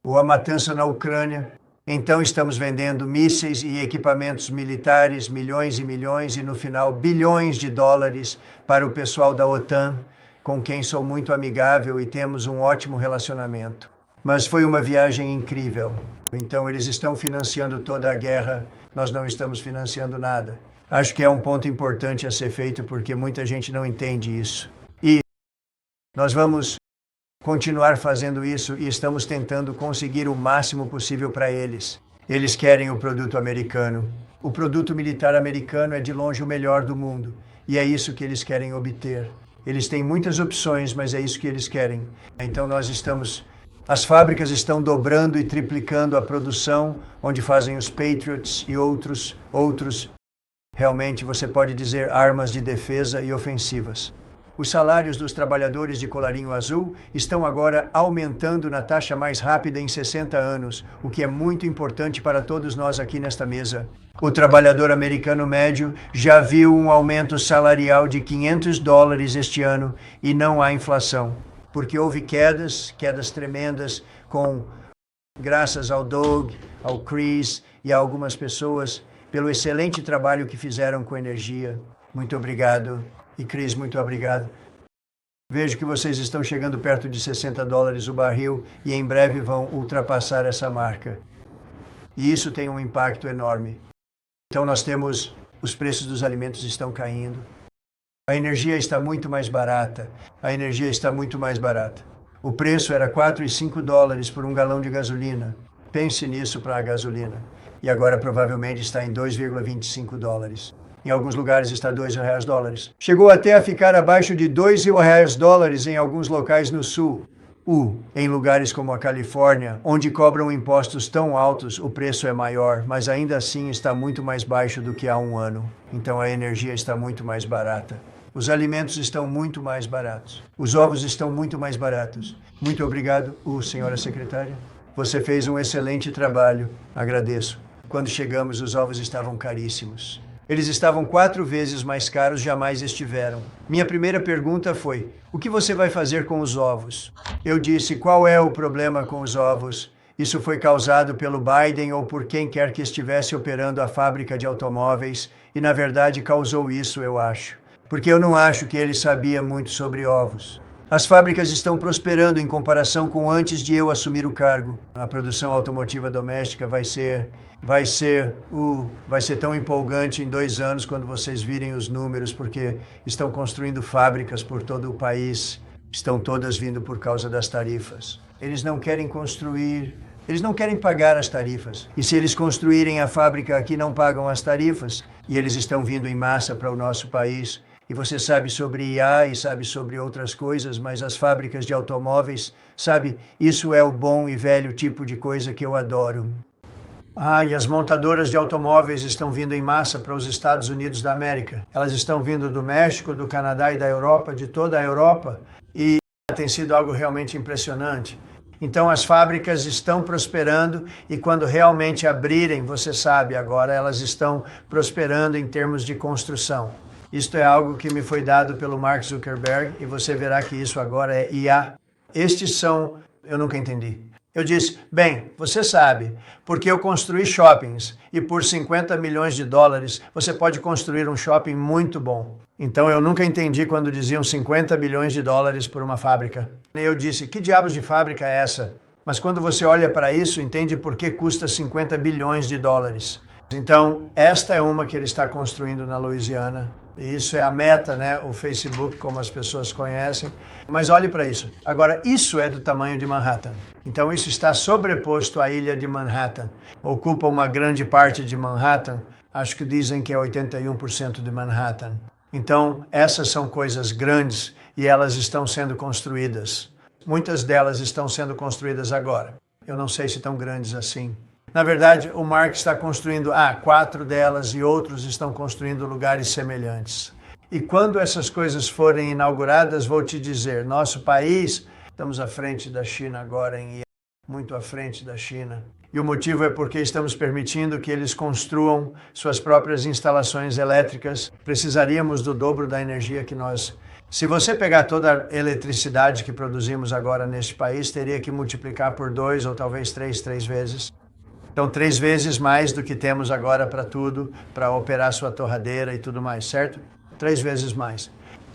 ou a matança na Ucrânia. Então estamos vendendo mísseis e equipamentos militares, milhões e milhões, e no final bilhões de dólares para o pessoal da OTAN, com quem sou muito amigável e temos um ótimo relacionamento. Mas foi uma viagem incrível. Então eles estão financiando toda a guerra, nós não estamos financiando nada. Acho que é um ponto importante a ser feito porque muita gente não entende isso. E nós vamos continuar fazendo isso e estamos tentando conseguir o máximo possível para eles. Eles querem o produto americano. O produto militar americano é de longe o melhor do mundo. E é isso que eles querem obter. Eles têm muitas opções, mas é isso que eles querem. Então as fábricas estão dobrando e triplicando a produção, onde fazem os Patriots e outros. Realmente você pode dizer armas de defesa e ofensivas. Os salários dos trabalhadores de colarinho azul estão agora aumentando na taxa mais rápida em 60 anos, o que é muito importante para todos nós aqui nesta mesa. O trabalhador americano médio já viu um aumento salarial de $500 este ano e não há inflação, porque houve quedas tremendas graças ao Doug, ao Chris e a algumas pessoas pelo excelente trabalho que fizeram com energia. Muito obrigado. E Chris, muito obrigado. Vejo que vocês estão chegando perto de $60 o barril e em breve vão ultrapassar essa marca. E isso tem um impacto enorme. Então os preços dos alimentos estão caindo. A energia está muito mais barata. O preço era $4 e $5 por um galão de gasolina. Pense nisso para a gasolina. E agora provavelmente está em $2,25. Em alguns lugares está $2. Chegou até a ficar abaixo de $2 em alguns locais no sul. Em lugares como a Califórnia, onde cobram impostos tão altos, o preço é maior, mas ainda assim está muito mais baixo do que há um ano. Então a energia está muito mais barata. Os alimentos estão muito mais baratos. Os ovos estão muito mais baratos. Muito obrigado, senhora secretária. Você fez um excelente trabalho. Agradeço. Quando chegamos, os ovos estavam caríssimos. Eles estavam 4 vezes mais caros, jamais estiveram. Minha primeira pergunta foi: o que você vai fazer com os ovos? Eu disse: qual é o problema com os ovos? Isso foi causado pelo Biden ou por quem quer que estivesse operando a fábrica de automóveis, e na verdade causou isso, eu acho. Porque eu não acho que ele sabia muito sobre ovos. As fábricas estão prosperando em comparação com antes de eu assumir o cargo. A produção automotiva doméstica vai ser tão empolgante em 2 anos quando vocês virem os números, porque estão construindo fábricas por todo o país. Estão todas vindo por causa das tarifas. Eles não querem pagar as tarifas. E se eles construírem a fábrica aqui, não pagam as tarifas. E eles estão vindo em massa para o nosso país. E você sabe sobre IA e sabe sobre outras coisas, mas as fábricas de automóveis, sabe, isso é o bom e velho tipo de coisa que eu adoro. E as montadoras de automóveis estão vindo em massa para os Estados Unidos da América. Elas estão vindo do México, do Canadá e da Europa, de toda a Europa, e tem sido algo realmente impressionante. Então as fábricas estão prosperando e quando realmente abrirem, você sabe, agora elas estão prosperando em termos de construção. Isto é algo que me foi dado pelo Mark Zuckerberg e você verá que isso agora é IA. Eu nunca entendi. Eu disse, bem, você sabe, porque eu construí shoppings e por $50 milhões você pode construir um shopping muito bom. Então eu nunca entendi quando diziam $50 milhões por uma fábrica. E eu disse, que diabos de fábrica é essa? Mas quando você olha para isso, entende por que custa $50 bilhões. Então, esta é uma que ele está construindo na Louisiana. E isso é a Meta, né? O Facebook, como as pessoas conhecem. Mas olhe para isso. Agora, isso é do tamanho de Manhattan. Então, isso está sobreposto à ilha de Manhattan. Ocupa uma grande parte de Manhattan. Acho que dizem que é 81% de Manhattan. Então, essas são coisas grandes e elas estão sendo construídas. Muitas delas estão sendo construídas agora. Eu não sei se tão grandes assim. Na verdade, o Mark está construindo 4 delas e outros estão construindo lugares semelhantes. E quando essas coisas forem inauguradas, vou te dizer, nosso país, estamos à frente da China agora, muito à frente da China. E o motivo é porque estamos permitindo que eles construam suas próprias instalações elétricas. Precisaríamos do dobro da energia que nós Se você pegar toda a eletricidade que produzimos agora neste país, teria que multiplicar por 2 ou talvez 3 vezes. Então, 3 vezes mais do que temos agora para tudo, para operar sua torradeira e tudo mais, certo? 3 vezes mais.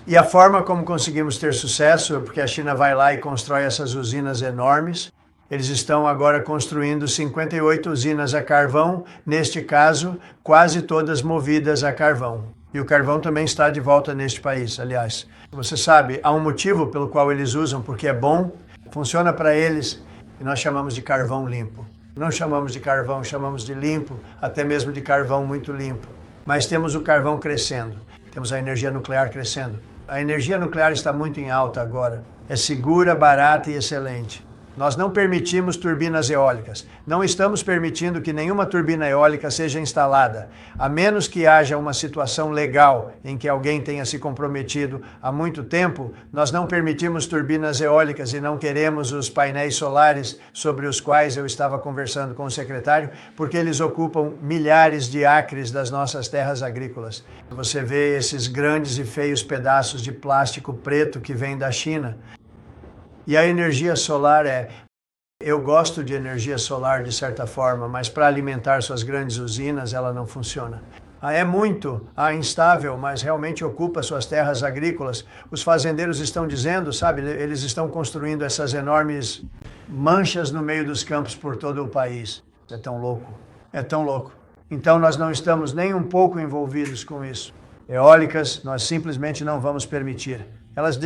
E a forma como conseguimos ter sucesso é porque a China vai lá e constrói essas usinas enormes. Eles estão agora construindo 58 usinas a carvão, neste caso, quase todas movidas a carvão. E o carvão também está de volta neste país, aliás. Você sabe, há um motivo pelo qual eles usam, porque é bom, funciona para eles, e nós chamamos de carvão limpo. Não chamamos de carvão, chamamos de limpo, até mesmo de carvão muito limpo. Mas temos o carvão crescendo, temos a energia nuclear crescendo. A energia nuclear está muito em alta agora. É segura, barata e excelente. Nós não permitimos turbinas eólicas. Não estamos permitindo que nenhuma turbina eólica seja instalada, a menos que haja uma situação legal em que alguém tenha se comprometido há muito tempo. Nós não permitimos turbinas eólicas e não queremos os painéis solares sobre os quais eu estava conversando com o secretário, porque eles ocupam milhares de acres das nossas terras agrícolas. Você vê esses grandes e feios pedaços de plástico preto que vêm da China. E a energia solar eu gosto de energia solar de certa forma, mas para alimentar suas grandes usinas ela não funciona. É muito instável, mas realmente ocupa suas terras agrícolas. Os fazendeiros estão dizendo, sabe, eles estão construindo essas enormes manchas no meio dos campos por todo o país. É tão louco, é tão louco. Então nós não estamos nem um pouco envolvidos com isso. Eólicas, nós simplesmente não vamos permitir. Elas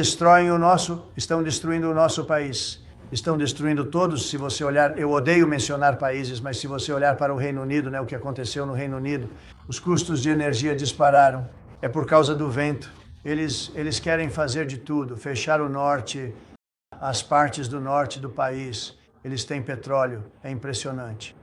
estão destruindo o nosso país. Estão destruindo todos, se você olhar, eu odeio mencionar países, mas se você olhar para o Reino Unido, o que aconteceu no Reino Unido, os custos de energia dispararam. É por causa do vento. Eles querem fazer de tudo, fechar o norte, as partes do norte do país. Eles têm petróleo, é impressionante.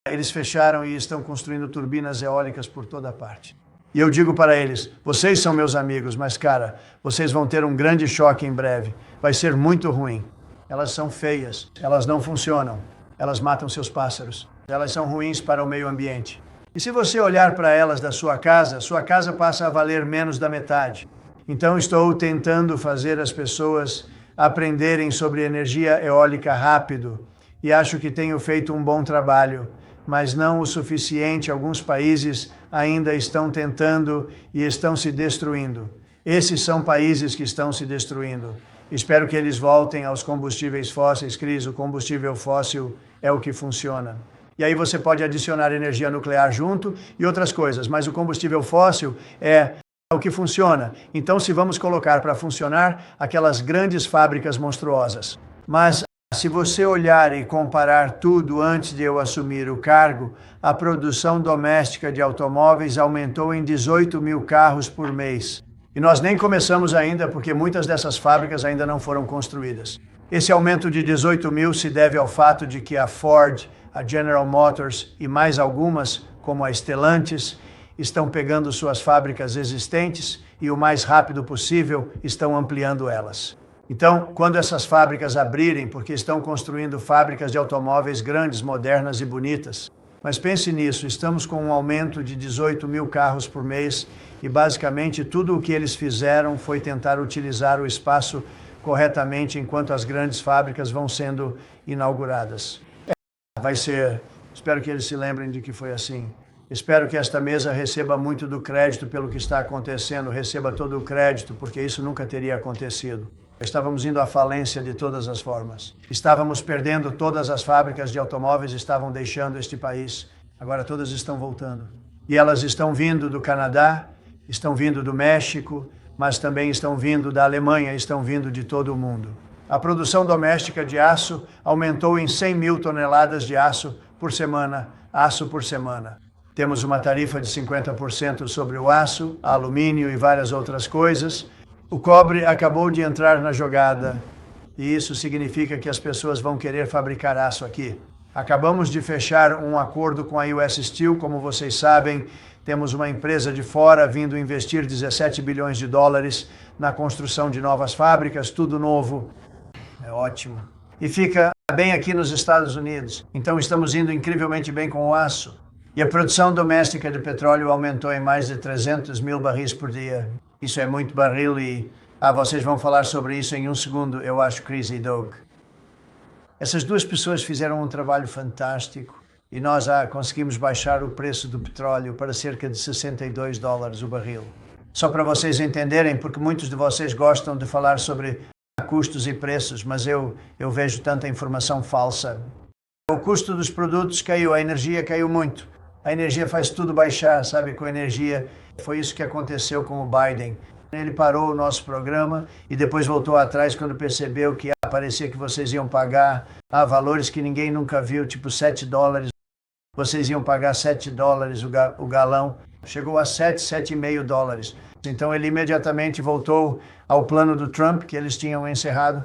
Eles fecharam e estão construindo turbinas eólicas por toda parte. E eu digo para eles, vocês são meus amigos, mas cara, vocês vão ter um grande choque em breve. Vai ser muito ruim. Elas são feias, elas não funcionam, elas matam seus pássaros. Elas são ruins para o meio ambiente. E se você olhar para elas da sua casa passa a valer menos da metade. Então estou tentando fazer as pessoas aprenderem sobre energia eólica rápido. E acho que tenho feito um bom trabalho, mas não o suficiente. Alguns países ainda estão tentando e estão se destruindo. Esses são países que estão se destruindo. Espero que eles voltem aos combustíveis fósseis, Cris. O combustível fóssil é o que funciona. E aí você pode adicionar energia nuclear junto e outras coisas, mas o combustível fóssil é o que funciona. Então, se vamos colocar para funcionar aquelas grandes fábricas monstruosas. Mas se você olhar e comparar tudo antes de eu assumir o cargo, a produção doméstica de automóveis aumentou em 18 mil carros por mês. E nós nem começamos ainda, porque muitas dessas fábricas ainda não foram construídas. Esse aumento de 18 mil se deve ao fato de que a Ford, a General Motors e mais algumas, como a Stellantis, estão pegando suas fábricas existentes e o mais rápido possível estão ampliando elas. Então, quando essas fábricas abrirem, porque estão construindo fábricas de automóveis grandes, modernas e bonitas. Mas pense nisso, estamos com um aumento de 18 mil carros por mês e basicamente tudo o que eles fizeram foi tentar utilizar o espaço corretamente enquanto as grandes fábricas vão sendo inauguradas. Vai ser, espero que eles se lembrem de que foi assim. Espero que esta mesa receba muito do crédito pelo que está acontecendo, receba todo o crédito, porque isso nunca teria acontecido. Estávamos indo à falência de todas as formas. Estávamos perdendo todas as fábricas de automóveis, estavam deixando este país. Agora todas estão voltando. E elas estão vindo do Canadá, estão vindo do México, mas também estão vindo da Alemanha, estão vindo de todo o mundo. A produção doméstica de aço aumentou em 100 mil toneladas de aço por semana. Temos uma tarifa de 50% sobre o aço, alumínio e várias outras coisas. O cobre acabou de entrar na jogada e isso significa que as pessoas vão querer fabricar aço aqui. Acabamos de fechar um acordo com a US Steel, como vocês sabem, temos uma empresa de fora vindo investir 17 bilhões de dólares na construção de novas fábricas, tudo novo. É ótimo. E fica bem aqui nos Estados Unidos. Então estamos indo incrivelmente bem com o aço. E a produção doméstica de petróleo aumentou em mais de 300 mil barris por dia. Isso é muito barril e Vocês vão falar sobre isso em um segundo, eu acho, Chris e Doug. Essas duas pessoas fizeram um trabalho fantástico e nós conseguimos baixar o preço do petróleo para cerca de $62 o barril. Só para vocês entenderem, porque muitos de vocês gostam de falar sobre custos e preços, mas eu vejo tanta informação falsa. O custo dos produtos caiu, a energia caiu muito. A energia faz tudo baixar, sabe, com energia. Foi isso que aconteceu com o Biden. Ele parou o nosso programa e depois voltou atrás quando percebeu que parecia que vocês iam pagar valores que ninguém nunca viu, tipo $7. Vocês iam pagar $7 o galão. Chegou a $7,5. Então ele imediatamente voltou ao plano do Trump, que eles tinham encerrado.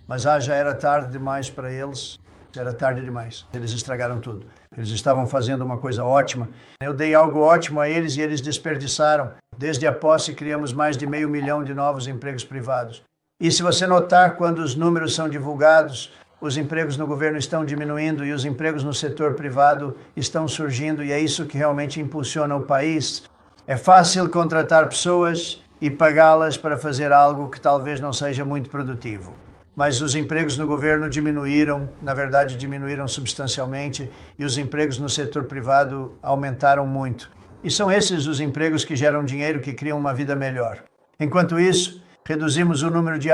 Mas já era tarde demais para eles. Era tarde demais. Eles estragaram tudo. Eles estavam fazendo uma coisa ótima. Eu dei algo ótimo a eles e eles desperdiçaram. Desde a posse, criamos mais de 500 mil de novos empregos privados. E se você notar, quando os números são divulgados, os empregos no governo estão diminuindo e os empregos no setor privado estão surgindo, e é isso que realmente impulsiona o país. É fácil contratar pessoas e pagá-las para fazer algo que talvez não seja muito produtivo. Mas os empregos no governo diminuíram, na verdade diminuíram substancialmente, e os empregos no setor privado aumentaram muito. E são esses os empregos que geram dinheiro, que criam uma vida melhor. Enquanto isso, reduzimos o número de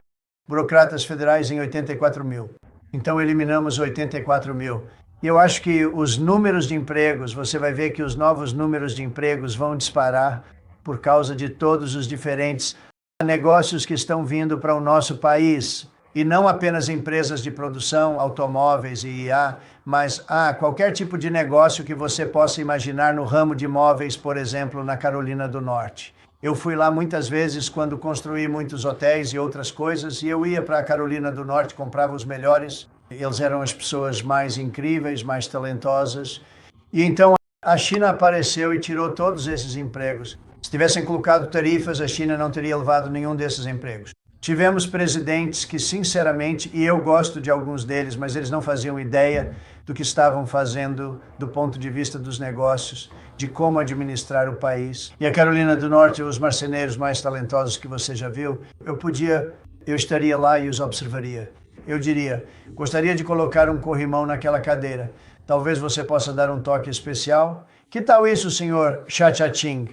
burocratas federais em 84 mil. Então eliminamos 84 mil. E eu acho que os números de empregos, você vai ver que os novos números de empregos vão disparar por causa de todos os diferentes negócios que estão vindo para o nosso país. E não apenas empresas de produção, automóveis e IA, mas qualquer tipo de negócio que você possa imaginar no ramo de imóveis, por exemplo, na Carolina do Norte. Eu fui lá muitas vezes quando construí muitos hotéis e outras coisas, e eu ia para a Carolina do Norte, comprava os melhores. Eles eram as pessoas mais incríveis, mais talentosas. E então a China apareceu e tirou todos esses empregos. Se tivessem colocado tarifas, a China não teria levado nenhum desses empregos. Tivemos presidentes que, sinceramente, e eu gosto de alguns deles, mas eles não faziam ideia do que estavam fazendo do ponto de vista dos negócios, de como administrar o país. E a Carolina do Norte, os marceneiros mais talentosos que você já viu, eu estaria lá e os observaria. Eu diria, gostaria de colocar um corrimão naquela cadeira. Talvez você possa dar um toque especial. Que tal isso, senhor Cha-Cha-Ching?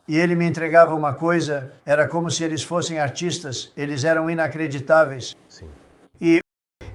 E ele me entregava uma coisa, era como se eles fossem artistas, eles eram inacreditáveis. Sim. E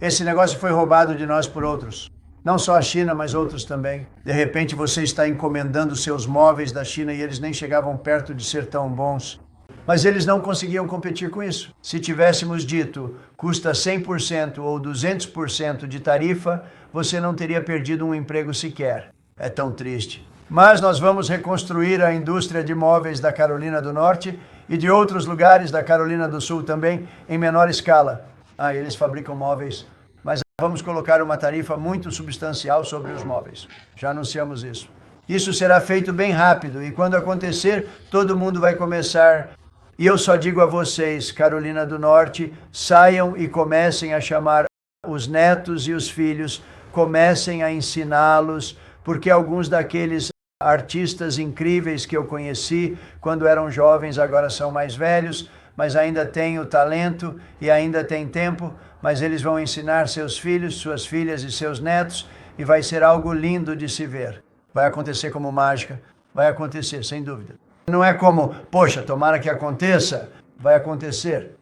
esse negócio foi roubado de nós por outros. Não só a China, mas outros também. De repente você está encomendando seus móveis da China e eles nem chegavam perto de ser tão bons. Mas eles não conseguiam competir com isso. Se tivéssemos dito, custa 100% ou 200% de tarifa, você não teria perdido um emprego sequer. É tão triste. Mas nós vamos reconstruir a indústria de móveis da Carolina do Norte e de outros lugares da Carolina do Sul também, em menor escala. Eles fabricam móveis, mas vamos colocar uma tarifa muito substancial sobre os móveis. Já anunciamos isso. Isso será feito bem rápido e quando acontecer, todo mundo vai começar. E eu só digo a vocês, Carolina do Norte, saiam e comecem a chamar os netos e os filhos, comecem a ensiná-los, porque alguns daqueles artistas incríveis que eu conheci quando eram jovens, agora são mais velhos, mas ainda têm o talento e ainda têm tempo, mas eles vão ensinar seus filhos, suas filhas e seus netos, e vai ser algo lindo de se ver. Vai acontecer como mágica, vai acontecer, sem dúvida. Não é como, poxa, tomara que aconteça, vai acontecer.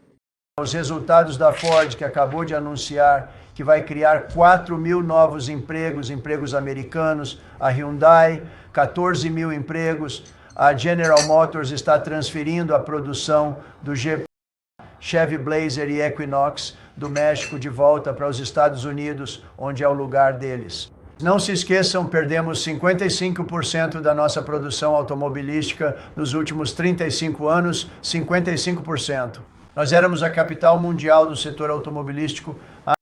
Os resultados da Ford, que acabou de anunciar que vai criar 4 mil novos empregos, empregos americanos, a Hyundai, 14 mil empregos, a General Motors está transferindo a produção do Chevy Blazer e Equinox do México de volta para os Estados Unidos, onde é o lugar deles. Não se esqueçam, perdemos 55% da nossa produção automobilística nos últimos 35 anos, 55%. Nós éramos a capital mundial do setor automobilístico,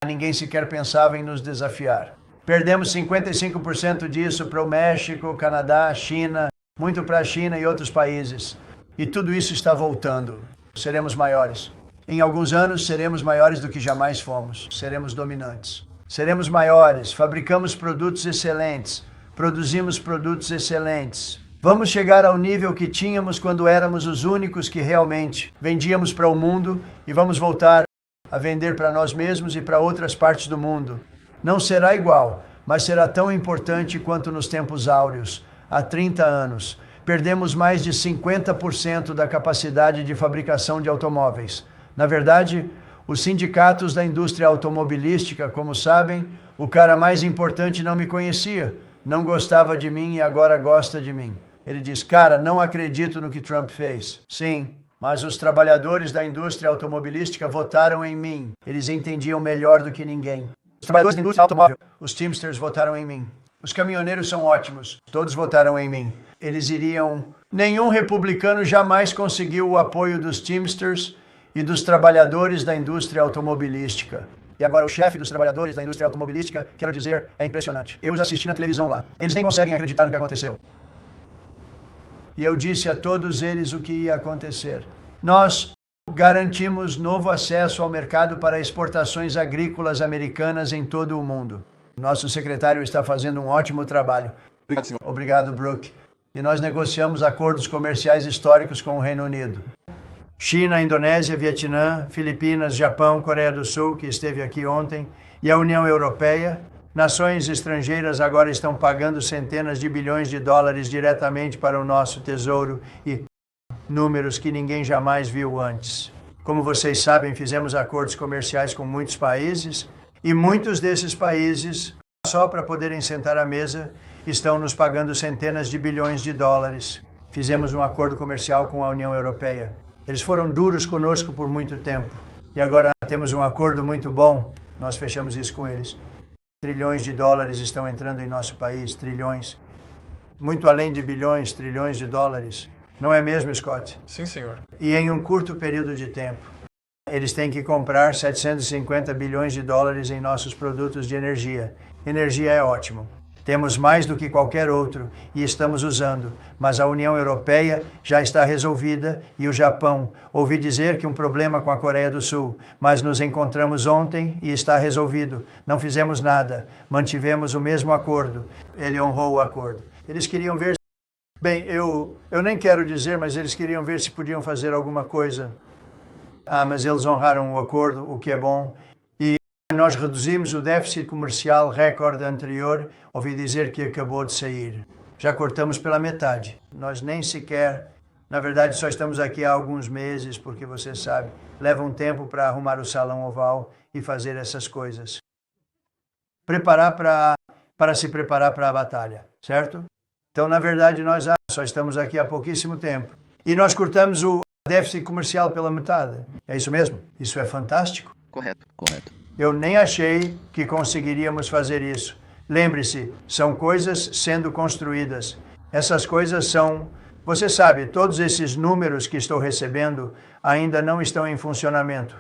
ninguém sequer pensava em nos desafiar. Perdemos 55% disso para o México, Canadá, China, muito para a China e outros países. E tudo isso está voltando. Seremos maiores. Em alguns anos seremos maiores do que jamais fomos. Seremos dominantes. Seremos maiores, fabricamos produtos excelentes, produzimos produtos excelentes. Vamos chegar ao nível que tínhamos quando éramos os únicos que realmente vendíamos para o mundo e vamos voltar a vender para nós mesmos e para outras partes do mundo. Não será igual, mas será tão importante quanto nos tempos áureos, há 30 anos. Perdemos mais de 50% da capacidade de fabricação de automóveis. Na verdade, os sindicatos da indústria automobilística, como sabem, o cara mais importante não me conhecia, não gostava de mim e agora gosta de mim. Ele diz, cara, não acredito no que Trump fez. Sim, mas os trabalhadores da indústria automobilística votaram em mim. Eles entendiam melhor do que ninguém. Os trabalhadores da indústria automóvel, os Teamsters votaram em mim. Os caminhoneiros são ótimos, todos votaram em mim. Eles iriam... Nenhum republicano jamais conseguiu o apoio dos Teamsters e dos trabalhadores da indústria automobilística. E agora o chefe dos trabalhadores da indústria automobilística, quero dizer, é impressionante. Eu os assisti na televisão lá. Eles nem conseguem acreditar no que aconteceu. E eu disse a todos eles o que ia acontecer. Nós garantimos novo acesso ao mercado para exportações agrícolas americanas em todo o mundo. Nosso secretário está fazendo um ótimo trabalho. Obrigado, senhor. Obrigado, Brooke. E nós negociamos acordos comerciais históricos com o Reino Unido. China, Indonésia, Vietnã, Filipinas, Japão, Coreia do Sul, que esteve aqui ontem, e a União Europeia. Nações estrangeiras agora estão pagando centenas de bilhões de dólares diretamente para o nosso tesouro e números que ninguém jamais viu antes. Como vocês sabem, fizemos acordos comerciais com muitos países e muitos desses países, só para poderem sentar à mesa, estão nos pagando centenas de bilhões de dólares. Fizemos um acordo comercial com a União Europeia. Eles foram duros conosco por muito tempo e agora temos um acordo muito bom. Nós fechamos isso com eles. Trilhões de dólares estão entrando em nosso país, trilhões. Muito além de bilhões, trilhões de dólares. Não é mesmo, Scott? Sim, senhor. E em um curto período de tempo, eles têm que comprar 750 bilhões de dólares em nossos produtos de energia. Energia é ótimo. Temos mais do que qualquer outro e estamos usando, mas a União Europeia já está resolvida e o Japão. Ouvi dizer que um problema com a Coreia do Sul, mas nos encontramos ontem e está resolvido. Não fizemos nada, mantivemos o mesmo acordo. Ele honrou o acordo. Eles queriam ver... Bem, eu nem quero dizer, mas eles queriam ver se podiam fazer alguma coisa. Mas eles honraram o acordo, o que é bom. Nós reduzimos o déficit comercial recorde anterior, ouvi dizer que acabou de sair. Já cortamos pela metade. Nós nem sequer, na verdade, só estamos aqui há alguns meses, porque você sabe, leva um tempo para arrumar o salão oval e fazer essas coisas. Para se preparar para a batalha, certo? Então, na verdade, nós só estamos aqui há pouquíssimo tempo. E nós cortamos o déficit comercial pela metade. É isso mesmo? Isso é fantástico. Correto. Eu nem achei que conseguiríamos fazer isso. Lembre-se, são coisas sendo construídas. Essas coisas são... Você sabe, todos esses números que estou recebendo ainda não estão em funcionamento.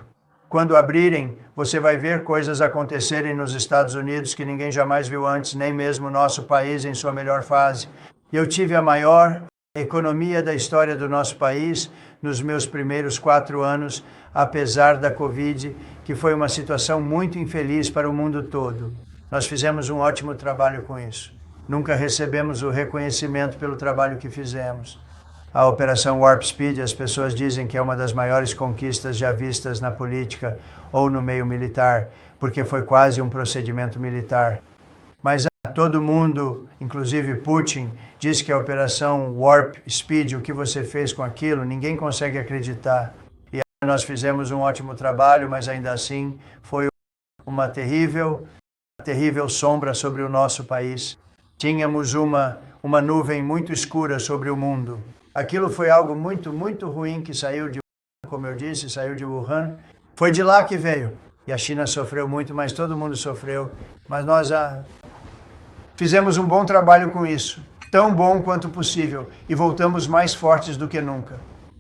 Quando abrirem, você vai ver coisas acontecerem nos Estados Unidos que ninguém jamais viu antes, nem mesmo nosso país em sua melhor fase. Eu tive a maior economia da história do nosso país nos meus primeiros 4 anos, apesar da Covid, que foi uma situação muito infeliz para o mundo todo. Nós fizemos um ótimo trabalho com isso. Nunca recebemos o reconhecimento pelo trabalho que fizemos. A Operação Warp Speed, as pessoas dizem que é uma das maiores conquistas já vistas na política ou no meio militar, porque foi quase um procedimento militar. Mas todo mundo, inclusive Putin, diz que a Operação Warp Speed, o que você fez com aquilo, ninguém consegue acreditar. E nós fizemos um ótimo trabalho, mas ainda assim foi uma terrível sombra sobre o nosso país. Tínhamos uma nuvem muito escura sobre o mundo. Aquilo foi algo muito, muito ruim que saiu de Wuhan, como eu disse, saiu de Wuhan. Foi de lá que veio. E a China sofreu muito, mas todo mundo sofreu. Mas nós fizemos um bom trabalho com isso. Tão bom quanto possível. E voltamos mais fortes do que nunca.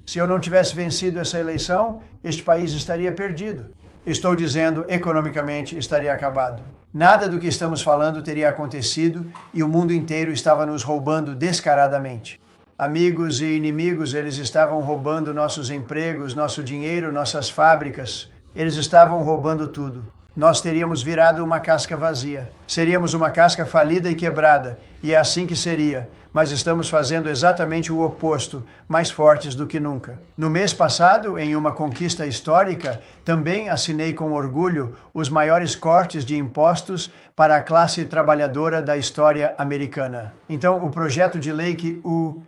Se eu não tivesse vencido essa eleição, este país estaria perdido. Estou dizendo, economicamente, estaria acabado. Nada do que estamos falando teria acontecido e o mundo inteiro estava nos roubando descaradamente. Amigos e inimigos, eles estavam roubando nossos empregos, nosso dinheiro, nossas fábricas. Eles estavam roubando tudo. nós teríamos virado uma casca vazia. Seríamos uma casca falida e quebrada, e é assim que seria. Mas estamos fazendo exatamente o oposto, mais fortes do que nunca. No mês passado, em uma conquista histórica, também assinei com orgulho os maiores cortes de impostos para a classe trabalhadora da história americana. Então, o projeto de lei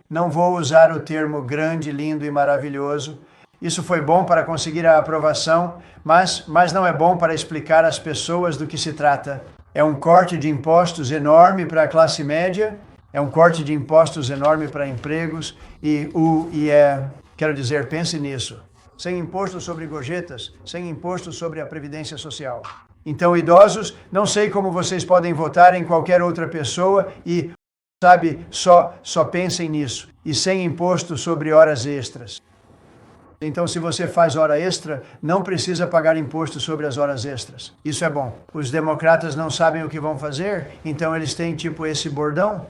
não vou usar o termo grande, lindo e maravilhoso. Isso foi bom para conseguir a aprovação, mas não é bom para explicar às pessoas do que se trata. É um corte de impostos enorme para a classe média, é um corte de impostos enorme para empregos quero dizer, pense nisso. Sem imposto sobre gorjetas, sem imposto sobre a Previdência Social. Então, idosos, não sei como vocês podem votar em qualquer outra pessoa e, só pensem nisso. E sem imposto sobre horas extras. Então, se você faz hora extra, não precisa pagar imposto sobre as horas extras. Isso é bom. Os democratas não sabem o que vão fazer, então eles têm tipo esse bordão.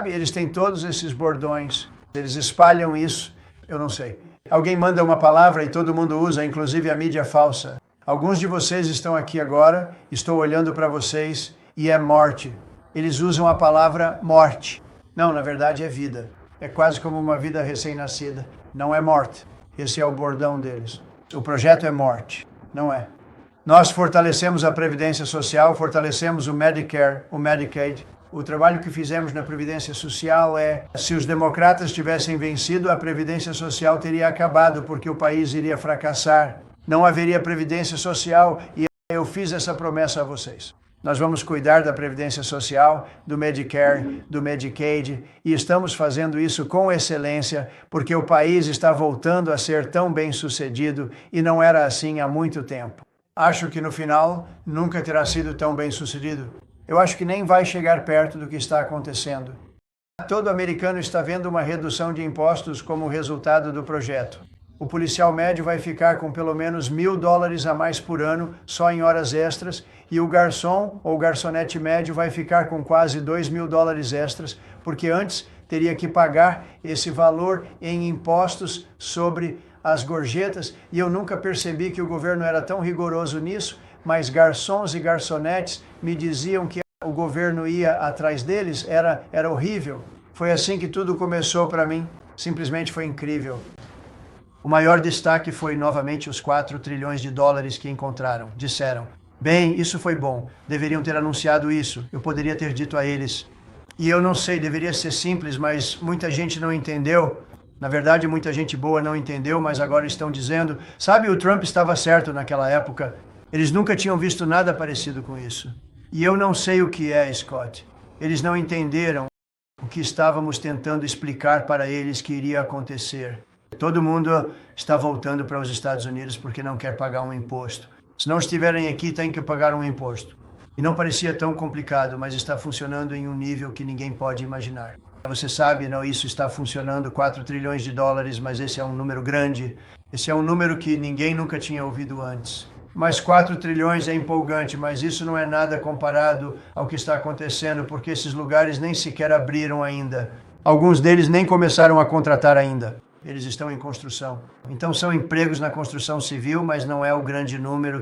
Eles têm todos esses bordões. Eles espalham isso. Eu não sei. Alguém manda uma palavra e todo mundo usa, inclusive a mídia falsa. Alguns de vocês estão aqui agora, estou olhando para vocês e é morte. Eles usam a palavra morte. Não, na verdade é vida. É quase como uma vida recém-nascida. Não é morte. Esse é o bordão deles. O projeto é morte, não é? Nós fortalecemos a Previdência Social, fortalecemos o Medicare, o Medicaid. O trabalho que fizemos na Previdência Social se os democratas tivessem vencido, a Previdência Social teria acabado, porque o país iria fracassar. Não haveria Previdência Social e eu fiz essa promessa a vocês. Nós vamos cuidar da Previdência Social, do Medicare, do Medicaid, e estamos fazendo isso com excelência, porque o país está voltando a ser tão bem-sucedido e não era assim há muito tempo. Acho que no final nunca terá sido tão bem-sucedido. Eu acho que nem vai chegar perto do que está acontecendo. Todo americano está vendo uma redução de impostos como resultado do projeto. O policial médio vai ficar com pelo menos $1.000 a mais por ano só em horas extras e o garçom ou garçonete médio vai ficar com quase $2.000 extras, porque antes teria que pagar esse valor em impostos sobre as gorjetas e eu nunca percebi que o governo era tão rigoroso nisso, mas garçons e garçonetes me diziam que o governo ia atrás deles, era horrível. Foi assim que tudo começou para mim, simplesmente foi incrível. O maior destaque foi novamente os 4 trilhões de dólares que encontraram. Disseram, bem, isso foi bom, deveriam ter anunciado isso, eu poderia ter dito a eles. E eu não sei, deveria ser simples, mas muita gente não entendeu. Na verdade, muita gente boa não entendeu, mas agora estão dizendo, o Trump estava certo naquela época. Eles nunca tinham visto nada parecido com isso. E eu não sei o que é, Scott. Eles não entenderam o que estávamos tentando explicar para eles que iria acontecer. Todo mundo está voltando para os Estados Unidos porque não quer pagar um imposto. Se não estiverem aqui, tem que pagar um imposto. E não parecia tão complicado, mas está funcionando em um nível que ninguém pode imaginar. Você sabe, não, isso está funcionando, 4 trilhões de dólares, mas esse é um número grande. Esse é um número que ninguém nunca tinha ouvido antes. Mas 4 trilhões é empolgante, mas isso não é nada comparado ao que está acontecendo, porque esses lugares nem sequer abriram ainda. Alguns deles nem começaram a contratar ainda. Eles estão em construção. Então são empregos na construção civil, mas não é o grande número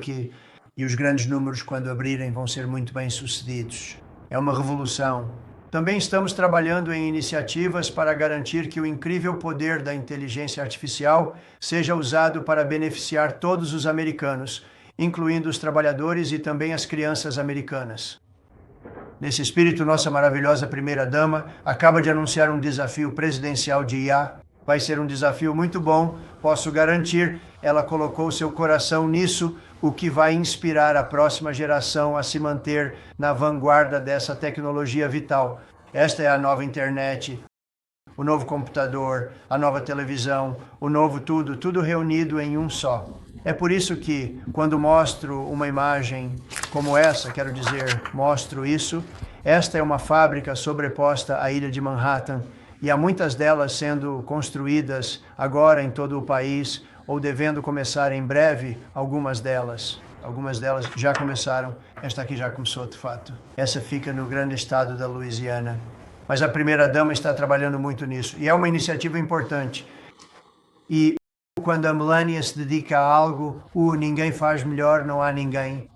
e os grandes números, quando abrirem, vão ser muito bem-sucedidos. É uma revolução. Também estamos trabalhando em iniciativas para garantir que o incrível poder da inteligência artificial seja usado para beneficiar todos os americanos, incluindo os trabalhadores e também as crianças americanas. Nesse espírito, nossa maravilhosa primeira-dama acaba de anunciar um desafio presidencial de IA. Vai ser um desafio muito bom, posso garantir. Ela colocou seu coração nisso, o que vai inspirar a próxima geração a se manter na vanguarda dessa tecnologia vital. Esta é a nova internet, o novo computador, a nova televisão, o novo tudo reunido em um só. É por isso que, quando mostro uma imagem como essa, quero dizer, mostro isso, esta é uma fábrica sobreposta à ilha de Manhattan, e há muitas delas sendo construídas agora em todo o país, ou devendo começar em breve, algumas delas. Algumas delas já começaram, esta aqui já começou de fato. Essa fica no grande estado da Louisiana. Mas a primeira-dama está trabalhando muito nisso, e é uma iniciativa importante. E quando a Melania se dedica a algo, ninguém faz melhor, não há ninguém.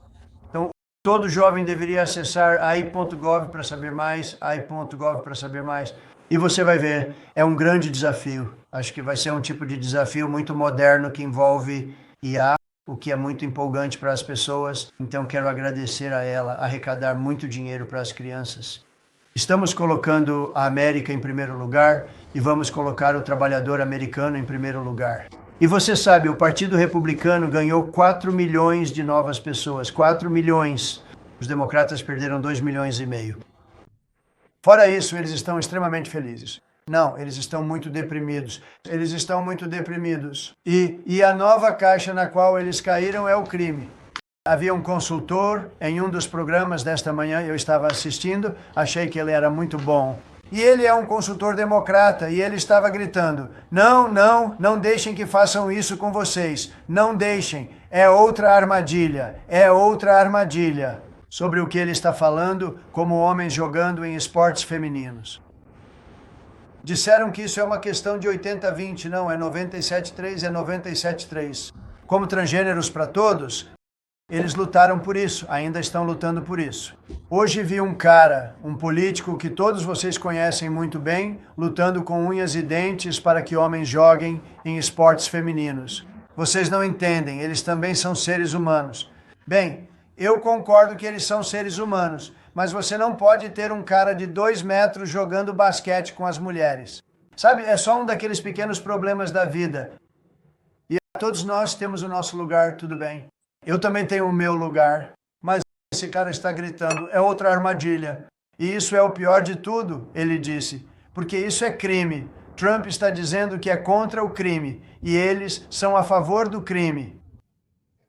Então Todo jovem deveria acessar AI.gov para saber mais, AI.gov para saber mais. E você vai ver, é um grande desafio. Acho que vai ser um tipo de desafio muito moderno que envolve IA, o que é muito empolgante para as pessoas. Então quero agradecer a ela, arrecadar muito dinheiro para as crianças. Estamos colocando a América em primeiro lugar e vamos colocar o trabalhador americano em primeiro lugar. E você sabe, o Partido Republicano ganhou 4 milhões de novas pessoas, 4 milhões. Os democratas perderam 2,5 milhões. Fora isso, eles estão extremamente felizes. Não, eles estão muito deprimidos. Eles estão muito deprimidos. E a nova caixa na qual eles caíram é o crime. Havia um consultor em um dos programas desta manhã, eu estava assistindo, achei que ele era muito bom. E ele é um consultor democrata e ele estava gritando: não deixem que façam isso com vocês. Não deixem. É outra armadilha. É outra armadilha. Sobre o que ele está falando, como homens jogando em esportes femininos. Disseram que isso é uma questão de 80-20, não, é 97-3, é 97-3. Como transgêneros para todos, eles lutaram por isso, ainda estão lutando por isso. Hoje vi um cara, um político que todos vocês conhecem muito bem, lutando com unhas e dentes para que homens joguem em esportes femininos. Vocês não entendem, eles também são seres humanos. Bem, eu concordo que eles são seres humanos, mas você não pode ter um cara de 2 metros jogando basquete com as mulheres. Sabe, é só um daqueles pequenos problemas da vida. E todos nós temos o nosso lugar, tudo bem. Eu também tenho o meu lugar, mas esse cara está gritando, é outra armadilha. E isso é o pior de tudo, ele disse, porque isso é crime. Trump está dizendo que é contra o crime, e eles são a favor do crime.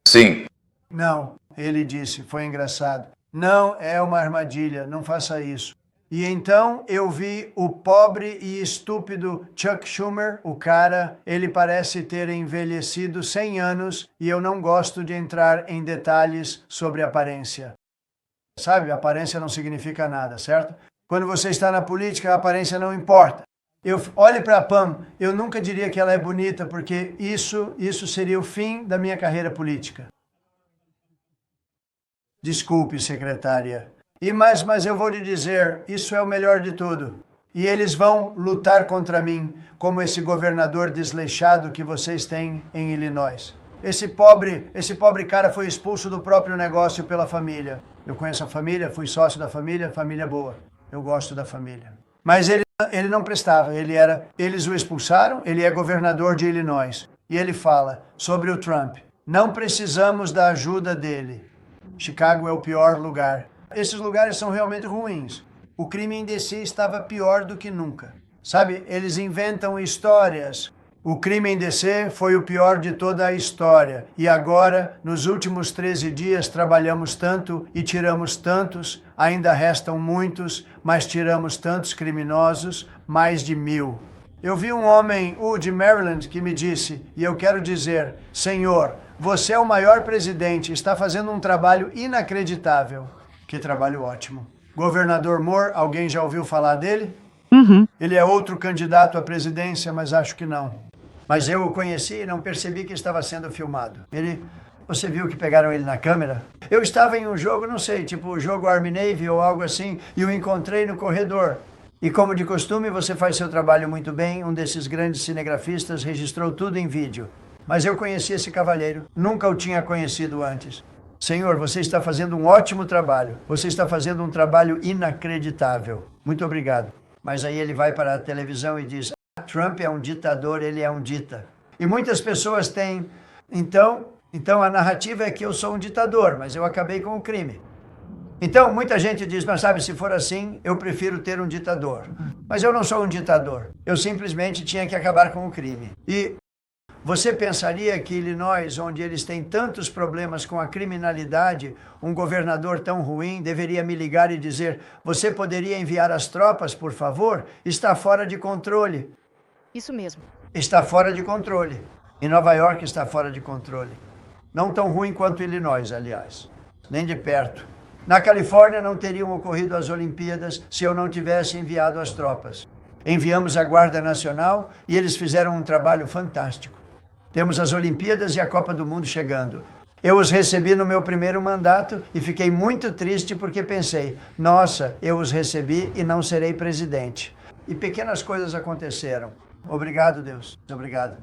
Sim. Não, ele disse, foi engraçado. Não é uma armadilha, não faça isso. E então eu vi o pobre e estúpido Chuck Schumer, o cara, ele parece ter envelhecido 100 anos e eu não gosto de entrar em detalhes sobre aparência. Sabe, aparência não significa nada, certo? Quando você está na política, a aparência não importa. Olhe para a Pam, eu nunca diria que ela é bonita, porque isso seria o fim da minha carreira política. Desculpe, secretária. Mas eu vou lhe dizer, isso é o melhor de tudo. E eles vão lutar contra mim, como esse governador desleixado que vocês têm em Illinois. Esse pobre cara foi expulso do próprio negócio pela família. Eu conheço a família, fui sócio da família boa. Eu gosto da família. Mas ele não prestava, eles o expulsaram, ele é governador de Illinois. E ele fala sobre o Trump. Não precisamos da ajuda dele. Chicago é o pior lugar. Esses lugares são realmente ruins. O crime em DC estava pior do que nunca. Sabe, eles inventam histórias. O crime em DC foi o pior de toda a história. E agora, nos últimos 13 dias, trabalhamos tanto e tiramos tantos. Ainda restam muitos, mas tiramos tantos criminosos, mais de 1000. Eu vi um homem, o de Maryland, que me disse, e eu quero dizer, Senhor, você é o maior presidente, está fazendo um trabalho inacreditável. Que trabalho ótimo. Governador Moore, alguém já ouviu falar dele? Uhum. Ele é outro candidato à presidência, mas acho que não. Mas eu o conheci e não percebi que estava sendo filmado. Você viu que pegaram ele na câmera? Eu estava em um jogo, não sei, tipo o jogo Army-Navy ou algo assim, e o encontrei no corredor. E como de costume, você faz seu trabalho muito bem, um desses grandes cinegrafistas registrou tudo em vídeo. Mas eu conheci esse cavalheiro, nunca o tinha conhecido antes. Senhor, você está fazendo um ótimo trabalho. Você está fazendo um trabalho inacreditável. Muito obrigado. Mas aí ele vai para a televisão e diz, Trump é um ditador, ele é um dita. E muitas pessoas têm, então a narrativa é que eu sou um ditador, mas eu acabei com o crime. Então, muita gente diz, mas sabe, se for assim, eu prefiro ter um ditador. Mas eu não sou um ditador. Eu simplesmente tinha que acabar com o crime. E você pensaria que Illinois, onde eles têm tantos problemas com a criminalidade, um governador tão ruim deveria me ligar e dizer, você poderia enviar as tropas, por favor? Está fora de controle. Isso mesmo. Está fora de controle. Em Nova York está fora de controle. Não tão ruim quanto Illinois, aliás. Nem de perto. Na Califórnia não teriam ocorrido as Olimpíadas se eu não tivesse enviado as tropas. Enviamos a Guarda Nacional e eles fizeram um trabalho fantástico. Temos as Olimpíadas e a Copa do Mundo chegando. Eu os recebi no meu primeiro mandato e fiquei muito triste porque pensei, nossa, eu os recebi e não serei presidente. E pequenas coisas aconteceram. Obrigado, Deus. Obrigado.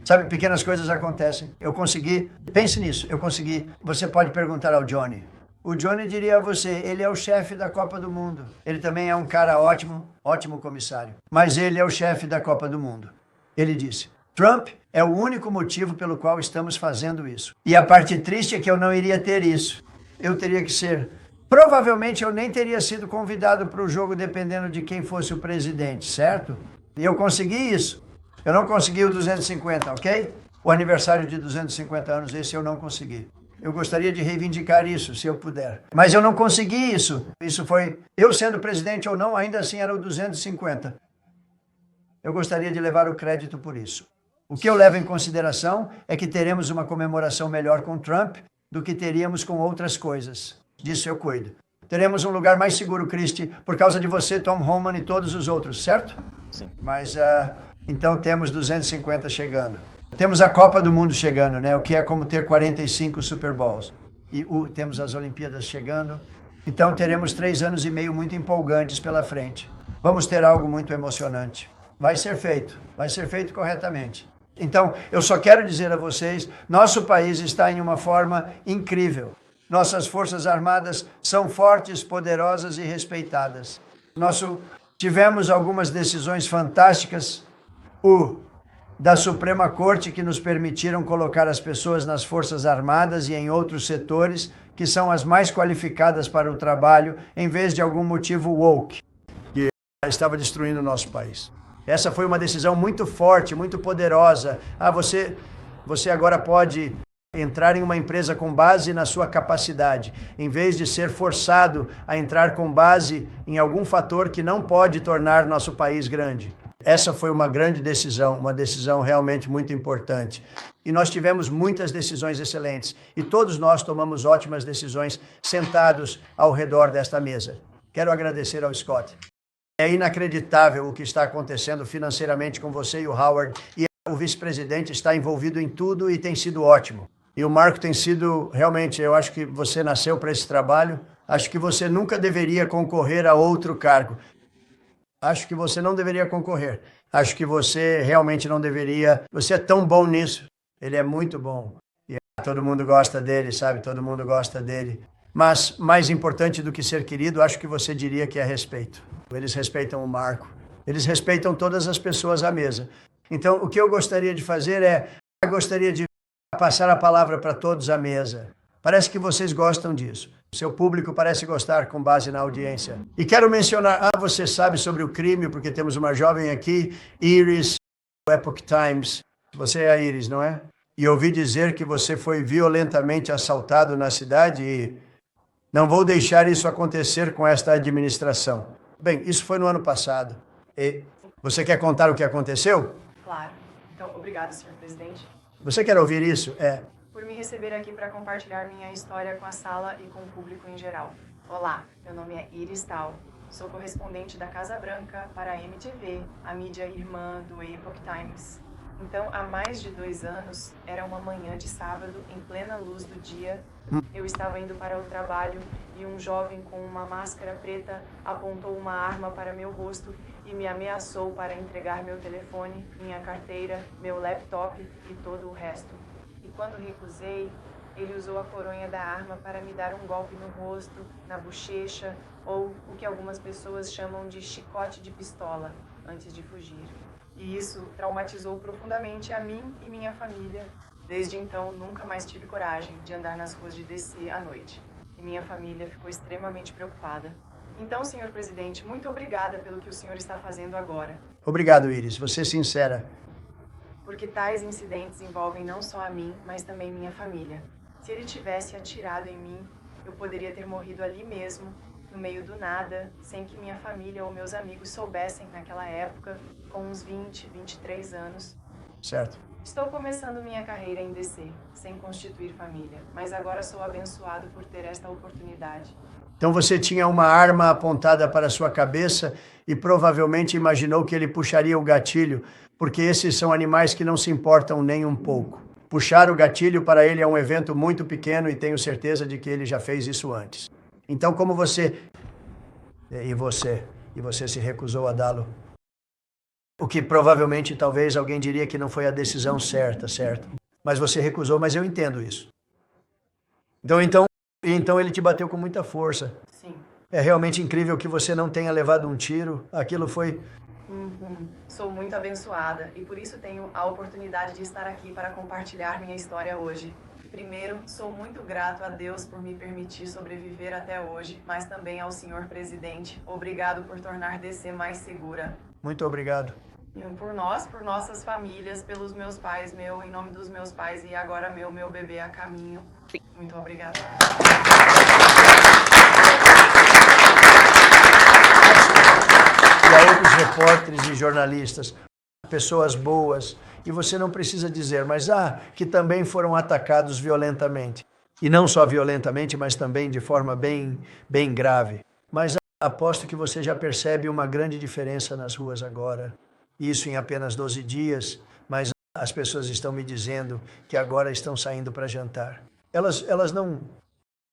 Sabe, pequenas coisas acontecem. Eu consegui, pense nisso, eu consegui. Você pode perguntar ao Johnny. O Johnny diria a você, ele é o chefe da Copa do Mundo. Ele também é um cara ótimo, ótimo comissário. Mas ele é o chefe da Copa do Mundo. Ele disse, Trump é o único motivo pelo qual estamos fazendo isso. E a parte triste é que eu não iria ter isso. Eu teria que ser... Provavelmente eu nem teria sido convidado para o jogo dependendo de quem fosse o presidente, certo? E eu consegui isso. Eu não consegui o 250, ok? O aniversário de 250 anos, esse eu não consegui. Eu gostaria de reivindicar isso, se eu puder. Mas eu não consegui isso. Isso foi, eu sendo presidente ou não, ainda assim era o 250. Eu gostaria de levar o crédito por isso. O que eu levo em consideração é que teremos uma comemoração melhor com Trump do que teríamos com outras coisas. Disso eu cuido. Teremos um lugar mais seguro, Christy, por causa de você, Tom Homan e todos os outros, certo? Sim. Mas, então temos 250 chegando. Temos a Copa do Mundo chegando, né? O que é como ter 45 Super Bowls. E temos as Olimpíadas chegando. Então teremos 3 anos e meio muito empolgantes pela frente. Vamos ter algo muito emocionante. Vai ser feito corretamente. Então, eu só quero dizer a vocês, nosso país está em uma forma incrível. Nossas Forças Armadas são fortes, poderosas e respeitadas. Tivemos algumas decisões fantásticas, da Suprema Corte, que nos permitiram colocar as pessoas nas Forças Armadas e em outros setores, que são as mais qualificadas para o trabalho, em vez de algum motivo woke, que estava destruindo o nosso país. Essa foi uma decisão muito forte, muito poderosa. Você agora pode entrar em uma empresa com base na sua capacidade, em vez de ser forçado a entrar com base em algum fator que não pode tornar nosso país grande. Essa foi uma grande decisão, uma decisão realmente muito importante. E nós tivemos muitas decisões excelentes. E todos nós tomamos ótimas decisões sentados ao redor desta mesa. Quero agradecer ao Scott. É inacreditável o que está acontecendo financeiramente com você e o Howard. E o vice-presidente está envolvido em tudo e tem sido ótimo. E o Marco tem sido, realmente, eu acho que você nasceu para esse trabalho. Acho que você nunca deveria concorrer a outro cargo. Acho que você não deveria concorrer. Acho que você realmente não deveria. Você é tão bom nisso. Ele é muito bom. E todo mundo gosta dele, sabe? Todo mundo gosta dele. Mas, mais importante do que ser querido, acho que você diria que é respeito. Eles respeitam o Marco. Eles respeitam todas as pessoas à mesa. Então, o que eu gostaria de fazer gostaria de passar a palavra para todos à mesa. Parece que vocês gostam disso. O seu público parece gostar com base na audiência. E quero mencionar, você sabe sobre o crime, porque temos uma jovem aqui, Iris, do Epoch Times. Você é a Iris, não é? E ouvi dizer que você foi violentamente assaltado na cidade e não vou deixar isso acontecer com esta administração. Bem, isso foi no ano passado. E você quer contar o que aconteceu? Claro. Então, obrigado, senhor presidente. Você quer ouvir isso? Por me receber aqui para compartilhar minha história com a sala e com o público em geral. Olá, meu nome é Iris Tal. Sou correspondente da Casa Branca para a MTV, a mídia irmã do Epoch Times. Então, há mais de 2 anos, era uma manhã de sábado, em plena luz do dia. Eu estava indo para o trabalho e um jovem com uma máscara preta apontou uma arma para meu rosto e me ameaçou para entregar meu telefone, minha carteira, meu laptop e todo o resto. E quando recusei, ele usou a coronha da arma para me dar um golpe no rosto, na bochecha, ou o que algumas pessoas chamam de chicote de pistola, antes de fugir. E isso traumatizou profundamente a mim e minha família. Desde então, nunca mais tive coragem de andar nas ruas de DC à noite. E minha família ficou extremamente preocupada. Então, senhor presidente, muito obrigada pelo que o senhor está fazendo agora. Obrigado, Iris. Você é sincera. Porque tais incidentes envolvem não só a mim, mas também minha família. Se ele tivesse atirado em mim, eu poderia ter morrido ali mesmo, no meio do nada, sem que minha família ou meus amigos soubessem naquela época, com uns 20, 23 anos. Certo. Estou começando minha carreira em DC, sem constituir família, mas agora sou abençoado por ter esta oportunidade. Então você tinha uma arma apontada para a sua cabeça e provavelmente imaginou que ele puxaria o gatilho, porque esses são animais que não se importam nem um pouco. puxar o gatilho para ele é um evento muito pequeno e tenho certeza de que ele já fez isso antes. Então, como você se recusou a dá-lo, o que provavelmente talvez alguém diria que não foi a decisão certa, certo? Mas você recusou, mas eu entendo isso. Então ele te bateu com muita força. Sim. É realmente incrível que você não tenha levado um tiro. Aquilo foi... Sou muito abençoada e por isso tenho a oportunidade de estar aqui para compartilhar minha história hoje. Primeiro, sou muito grato a Deus por me permitir sobreviver até hoje, mas também ao senhor presidente. Obrigado por tornar DC mais segura. Muito obrigado. E por nós, por nossas famílias, pelos meus pais, em nome dos meus pais e agora meu bebê a caminho. Muito obrigada. E a outros repórteres e jornalistas, pessoas boas, e você não precisa dizer, mas que também foram atacados violentamente. E não só violentamente, mas também de forma bem grave. Mas aposto que você já percebe uma grande diferença nas ruas agora. Isso em apenas 12 dias, mas as pessoas estão me dizendo que agora estão saindo para jantar. Elas não...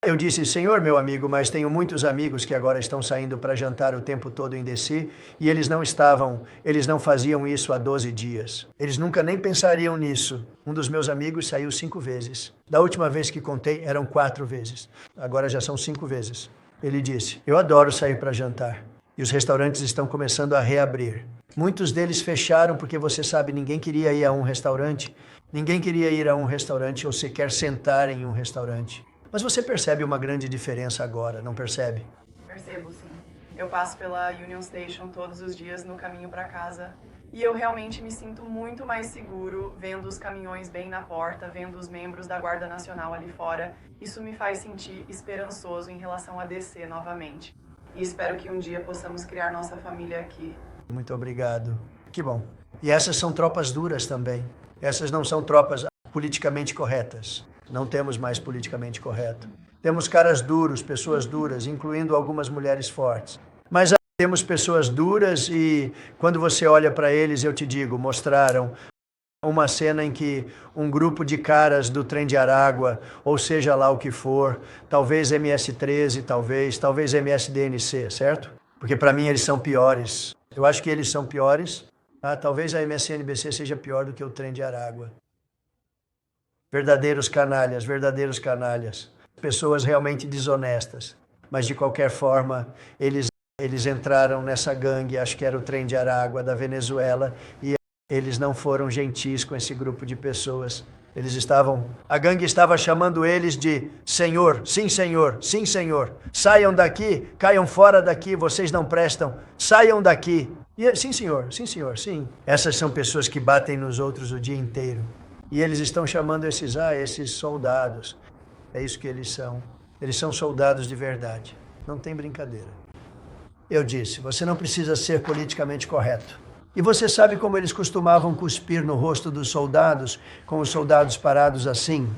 Eu disse, Senhor, meu amigo, mas tenho muitos amigos que agora estão saindo para jantar o tempo todo em DC e eles não faziam isso há 12 dias. Eles nunca nem pensariam nisso. Um dos meus amigos saiu 5 vezes. Da última vez que contei, eram 4 vezes. Agora já são 5 vezes. Ele disse, eu adoro sair para jantar. E os restaurantes estão começando a reabrir. Muitos deles fecharam porque, você sabe, ninguém queria ir a um restaurante. Ninguém queria ir a um restaurante ou sequer sentar em um restaurante. Mas você percebe uma grande diferença agora, não percebe? Percebo, sim. Eu passo pela Union Station todos os dias no caminho para casa e eu realmente me sinto muito mais seguro vendo os caminhões bem na porta, vendo os membros da Guarda Nacional ali fora. Isso me faz sentir esperançoso em relação a DC novamente. E espero que um dia possamos criar nossa família aqui. Muito obrigado. Que bom. E essas são tropas duras também. Essas não são tropas politicamente corretas. Não temos mais politicamente correto. Temos caras duros, pessoas duras, incluindo algumas mulheres fortes. Mas temos pessoas duras e quando você olha para eles, eu te digo, mostraram uma cena em que um grupo de caras do Trem de Aragua, ou seja lá o que for, talvez MS-13, talvez MSDNC, certo? Porque para mim eles são piores. Eu acho que eles são piores. Talvez a MSNBC seja pior do que o Trem de Aragua. Verdadeiros canalhas. Pessoas realmente desonestas. Mas, de qualquer forma, eles entraram nessa gangue, acho que era o Trem de Aragua, da Venezuela, e eles não foram gentis com esse grupo de pessoas. A gangue estava chamando eles de Senhor, sim, saiam daqui, caiam fora daqui, vocês não prestam, saiam daqui. E, sim, senhor. Essas são pessoas que batem nos outros o dia inteiro. E eles estão chamando esses soldados. É isso que eles são. Eles são soldados de verdade. Não tem brincadeira. Eu disse, você não precisa ser politicamente correto. E você sabe como eles costumavam cuspir no rosto dos soldados, com os soldados parados assim?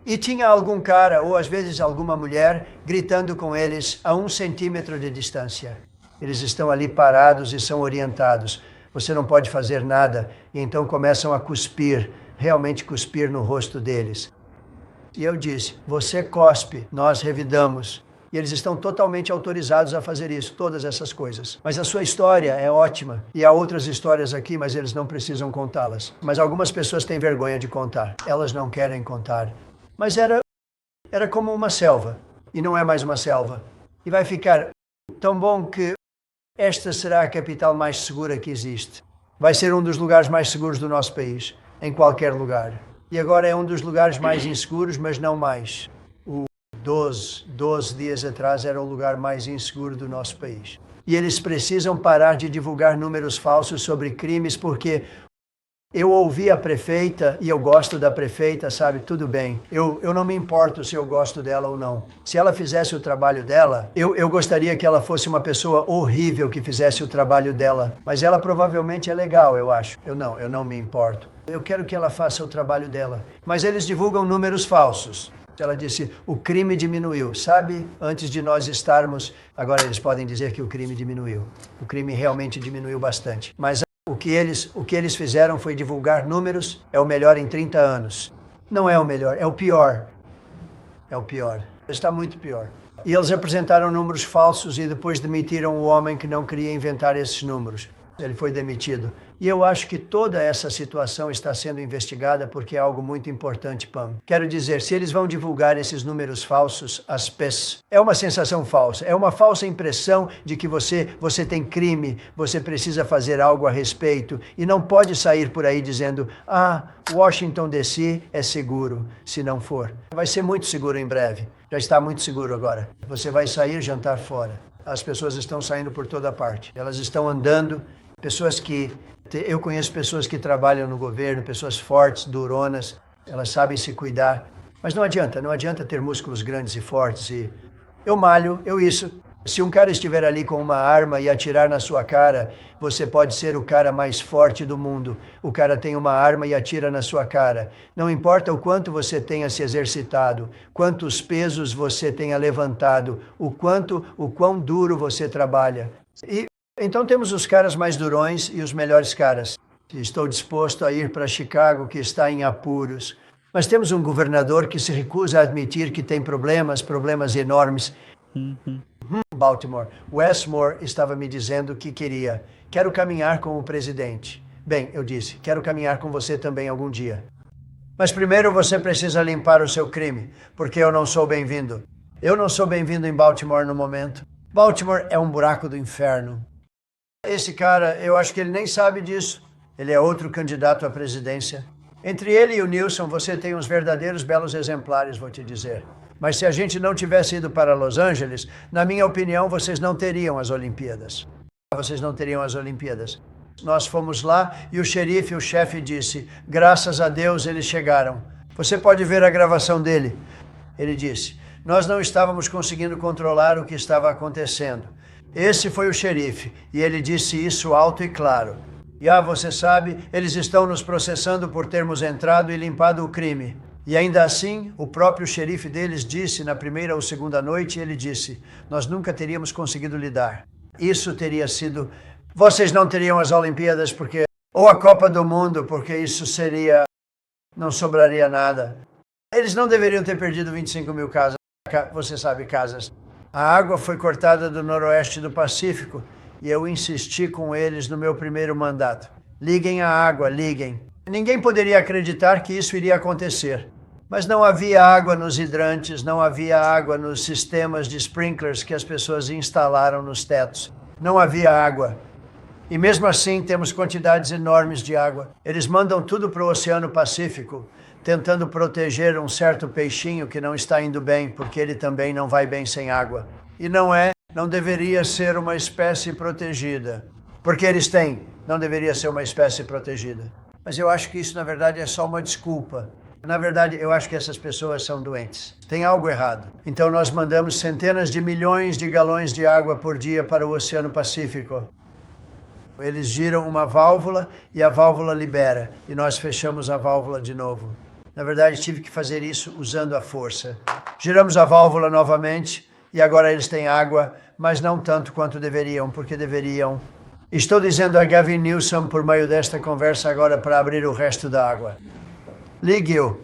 E tinha algum cara, ou às vezes alguma mulher, gritando com eles a 1 centímetro de distância. Eles estão ali parados e são orientados. Você não pode fazer nada. E então começam a cuspir, realmente cuspir no rosto deles. E eu disse, você cospe, nós revidamos. E eles estão totalmente autorizados a fazer isso, todas essas coisas. Mas a sua história é ótima. E há outras histórias aqui, mas eles não precisam contá-las. Mas algumas pessoas têm vergonha de contar. Elas não querem contar. Mas era como uma selva. E não é mais uma selva. E vai ficar tão bom que esta será a capital mais segura que existe. Vai ser um dos lugares mais seguros do nosso país. Em qualquer lugar. E agora é um dos lugares mais inseguros, mas não mais. 12 dias atrás era o lugar mais inseguro do nosso país. E eles precisam parar de divulgar números falsos sobre crimes, porque eu ouvi a prefeita, e eu gosto da prefeita, sabe, tudo bem. Eu não me importo se eu gosto dela ou não. Se ela fizesse o trabalho dela, eu gostaria que ela fosse uma pessoa horrível que fizesse o trabalho dela. Mas ela provavelmente é legal, eu acho. Eu não me importo. Eu quero que ela faça o trabalho dela. Mas eles divulgam números falsos. Ela disse, o crime diminuiu. Sabe, antes de nós estarmos... Agora eles podem dizer que o crime diminuiu. O crime realmente diminuiu bastante. Mas o que eles fizeram foi divulgar números, é o melhor em 30 anos. Não é o melhor, é o pior. É o pior. Está muito pior. E eles apresentaram números falsos e depois demitiram o homem que não queria inventar esses números. Ele foi demitido. E eu acho que toda essa situação está sendo investigada porque é algo muito importante, Pam. Quero dizer, se eles vão divulgar esses números falsos, as PES, é uma sensação falsa, é uma falsa impressão de que você tem crime, você precisa fazer algo a respeito e não pode sair por aí dizendo, Washington DC é seguro, se não for. Vai ser muito seguro em breve, já está muito seguro agora. Você vai sair jantar fora. As pessoas estão saindo por toda parte, elas estão andando. Eu conheço pessoas que trabalham no governo, pessoas fortes, duronas, elas sabem se cuidar. Mas não adianta ter músculos grandes e fortes. E eu malho, isso. Se um cara estiver ali com uma arma e atirar na sua cara, você pode ser o cara mais forte do mundo. O cara tem uma arma e atira na sua cara. Não importa o quanto você tenha se exercitado, quantos pesos você tenha levantado, o quão duro você trabalha. Então temos os caras mais durões e os melhores caras. Estou disposto a ir para Chicago, que está em apuros. Mas temos um governador que se recusa a admitir que tem problemas enormes. Baltimore. Westmore estava me dizendo que quero caminhar com o presidente. Bem, eu disse, quero caminhar com você também algum dia. Mas primeiro você precisa limpar o seu crime, porque eu não sou bem-vindo. Eu não sou bem-vindo em Baltimore no momento. Baltimore é um buraco do inferno. Esse cara, eu acho que ele nem sabe disso. Ele é outro candidato à presidência. Entre ele e o Nilson, você tem uns verdadeiros belos exemplares, vou te dizer. Mas se a gente não tivesse ido para Los Angeles, na minha opinião, vocês não teriam as Olimpíadas. Vocês não teriam as Olimpíadas. Nós fomos lá e o xerife, o chefe, disse, graças a Deus eles chegaram. Você pode ver a gravação dele. Ele disse, nós não estávamos conseguindo controlar o que estava acontecendo. Esse foi o xerife, e ele disse isso alto e claro. E você sabe, eles estão nos processando por termos entrado e limpado o crime. E ainda assim, o próprio xerife deles disse na primeira ou segunda noite, ele disse, nós nunca teríamos conseguido lidar. Isso teria sido... Vocês não teriam as Olimpíadas porque... Ou a Copa do Mundo, porque isso seria... Não sobraria nada. Eles não deveriam ter perdido 25 mil casas. Você sabe, casas. A água foi cortada do noroeste do Pacífico e eu insisti com eles no meu primeiro mandato. Liguem a água, liguem. Ninguém poderia acreditar que isso iria acontecer. Mas não havia água nos hidrantes, não havia água nos sistemas de sprinklers que as pessoas instalaram nos tetos. Não havia água. E mesmo assim temos quantidades enormes de água. Eles mandam tudo para o Oceano Pacífico, tentando proteger um certo peixinho que não está indo bem, porque ele também não vai bem sem água. E não deveria ser uma espécie protegida. Porque eles não deveria ser uma espécie protegida. Mas eu acho que isso, na verdade, é só uma desculpa. Na verdade, eu acho que essas pessoas são doentes. Tem algo errado. Então nós mandamos centenas de milhões de galões de água por dia para o Oceano Pacífico. Eles giram uma válvula e a válvula libera. E nós fechamos a válvula de novo. Na verdade, tive que fazer isso usando a força. Giramos a válvula novamente e agora eles têm água, mas não tanto quanto deveriam, porque deveriam. Estou dizendo a Gavin Newsom por meio desta conversa agora para abrir o resto da água. Ligue-o.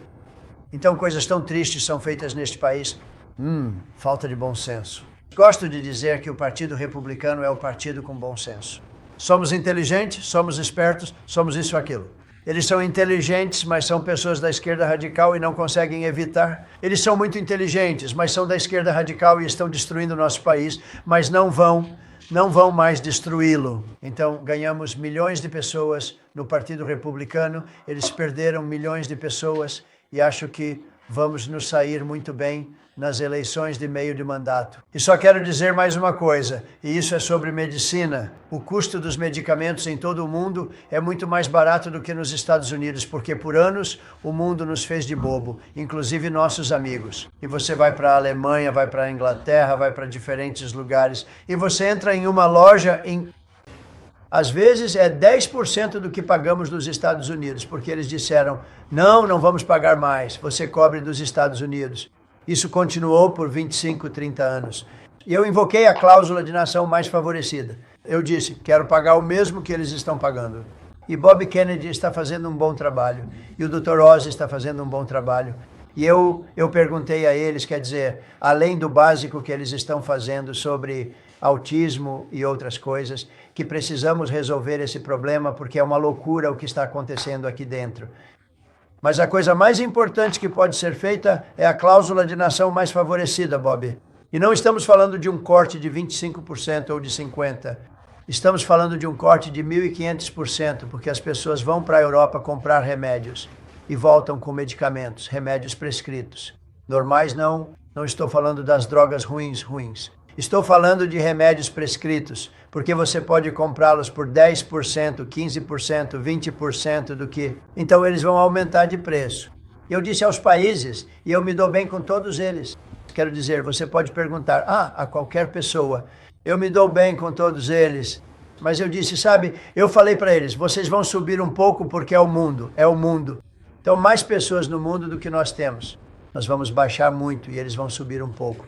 Então coisas tão tristes são feitas neste país. Falta de bom senso. Gosto de dizer que o Partido Republicano é o partido com bom senso. Somos inteligentes, somos espertos, somos isso ou aquilo. Eles são inteligentes, mas são pessoas da esquerda radical e não conseguem evitar. Eles são muito inteligentes, mas são da esquerda radical e estão destruindo o nosso país, mas não vão mais destruí-lo. Então, ganhamos milhões de pessoas no Partido Republicano, eles perderam milhões de pessoas e acho que vamos nos sair muito bem nas eleições de meio de mandato. E só quero dizer mais uma coisa, e isso é sobre medicina. O custo dos medicamentos em todo o mundo é muito mais barato do que nos Estados Unidos, porque por anos o mundo nos fez de bobo, inclusive nossos amigos. E você vai para a Alemanha, vai para a Inglaterra, vai para diferentes lugares, e você entra em uma loja Às vezes é 10% do que pagamos nos Estados Unidos, porque eles disseram, não vamos pagar mais, você cobre dos Estados Unidos. Isso continuou por 25, 30 anos. E eu invoquei a cláusula de nação mais favorecida. Eu disse, quero pagar o mesmo que eles estão pagando. E Bob Kennedy está fazendo um bom trabalho. E o Dr. Oz está fazendo um bom trabalho. E eu perguntei a eles, quer dizer, além do básico que eles estão fazendo sobre autismo e outras coisas, que precisamos resolver esse problema porque é uma loucura o que está acontecendo aqui dentro. Mas a coisa mais importante que pode ser feita é a cláusula de nação mais favorecida, Bob. E não estamos falando de um corte de 25% ou de 50%. Estamos falando de um corte de 1.500%, porque as pessoas vão para a Europa comprar remédios e voltam com medicamentos, remédios prescritos. Normais não estou falando das drogas ruins. Estou falando de remédios prescritos, porque você pode comprá-los por 10%, 15%, 20% do que... Então eles vão aumentar de preço. Eu disse aos países, e eu me dou bem com todos eles. Quero dizer, você pode perguntar a qualquer pessoa, eu me dou bem com todos eles. Mas eu disse, sabe, eu falei para eles, vocês vão subir um pouco porque é o mundo. Então, mais pessoas no mundo do que nós temos. Nós vamos baixar muito e eles vão subir um pouco.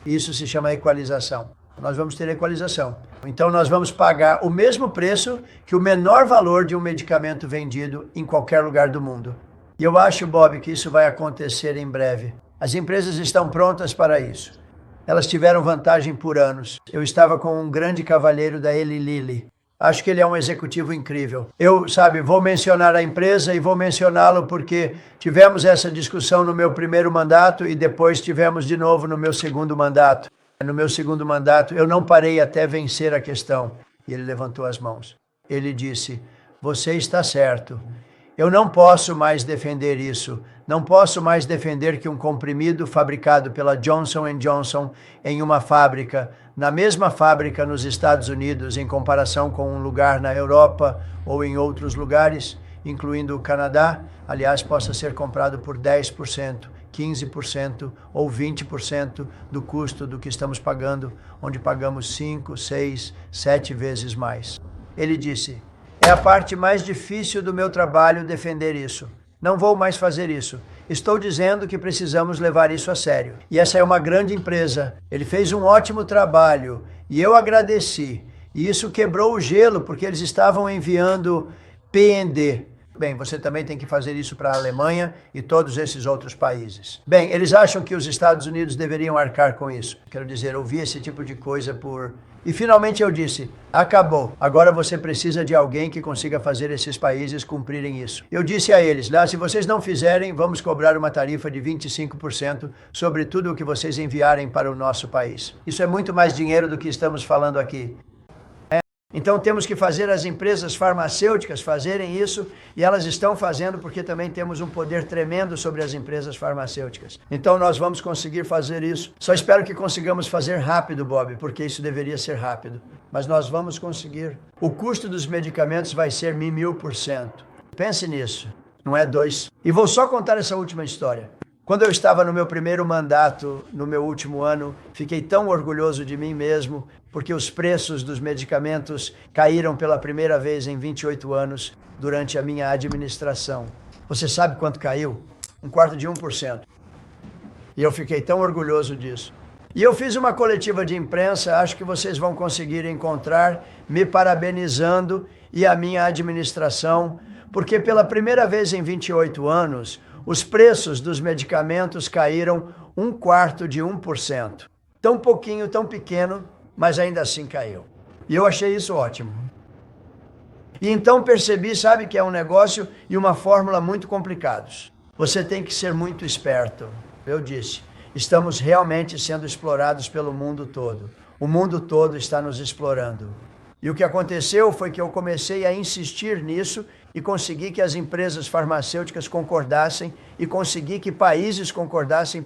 Isso se chama equalização. Nós vamos ter equalização. Então, nós vamos pagar o mesmo preço que o menor valor de um medicamento vendido em qualquer lugar do mundo. E eu acho, Bob, que isso vai acontecer em breve. As empresas estão prontas para isso. Elas tiveram vantagem por anos. Eu estava com um grande cavalheiro da Eli Lilly. Acho que ele é um executivo incrível. Eu, vou mencionar a empresa e vou mencioná-lo porque tivemos essa discussão no meu primeiro mandato e depois tivemos de novo no meu segundo mandato. No meu segundo mandato, eu não parei até vencer a questão. E ele levantou as mãos. Ele disse, você está certo. Eu não posso mais defender isso. Não posso mais defender que um comprimido fabricado pela Johnson & Johnson em uma fábrica, na mesma fábrica nos Estados Unidos, em comparação com um lugar na Europa ou em outros lugares, incluindo o Canadá, aliás, possa ser comprado por 10%, 15% ou 20% do custo do que estamos pagando, onde pagamos 5, 6, 7 vezes mais. Ele disse, é a parte mais difícil do meu trabalho defender isso. Não vou mais fazer isso. Estou dizendo que precisamos levar isso a sério. E essa é uma grande empresa. Ele fez um ótimo trabalho e eu agradeci. E isso quebrou o gelo, porque eles estavam enviando P&D. Bem, você também tem que fazer isso para a Alemanha e todos esses outros países. Bem, eles acham que os Estados Unidos deveriam arcar com isso. Quero dizer, eu vi esse tipo de coisa por... E finalmente eu disse, acabou. Agora você precisa de alguém que consiga fazer esses países cumprirem isso. Eu disse a eles, se vocês não fizerem, vamos cobrar uma tarifa de 25% sobre tudo o que vocês enviarem para o nosso país. Isso é muito mais dinheiro do que estamos falando aqui. Então temos que fazer as empresas farmacêuticas fazerem isso, e elas estão fazendo porque também temos um poder tremendo sobre as empresas farmacêuticas. Então nós vamos conseguir fazer isso. Só espero que consigamos fazer rápido, Bob, porque isso deveria ser rápido. Mas nós vamos conseguir. O custo dos medicamentos vai ser 1000%. Pense nisso, não é 2. E vou só contar essa última história. Quando eu estava no meu primeiro mandato, no meu último ano, fiquei tão orgulhoso de mim mesmo, porque os preços dos medicamentos caíram pela primeira vez em 28 anos durante a minha administração. Você sabe quanto caiu? 1/4%. E eu fiquei tão orgulhoso disso. E eu fiz uma coletiva de imprensa, acho que vocês vão conseguir encontrar, me parabenizando e a minha administração, porque pela primeira vez em 28 anos, os preços dos medicamentos caíram 1/4%. Tão pouquinho, tão pequeno, mas ainda assim caiu. E eu achei isso ótimo. E então percebi, que é um negócio e uma fórmula muito complicados. Você tem que ser muito esperto. Eu disse, estamos realmente sendo explorados pelo mundo todo. O mundo todo está nos explorando. E o que aconteceu foi que eu comecei a insistir nisso e consegui que as empresas farmacêuticas concordassem e consegui que países concordassem.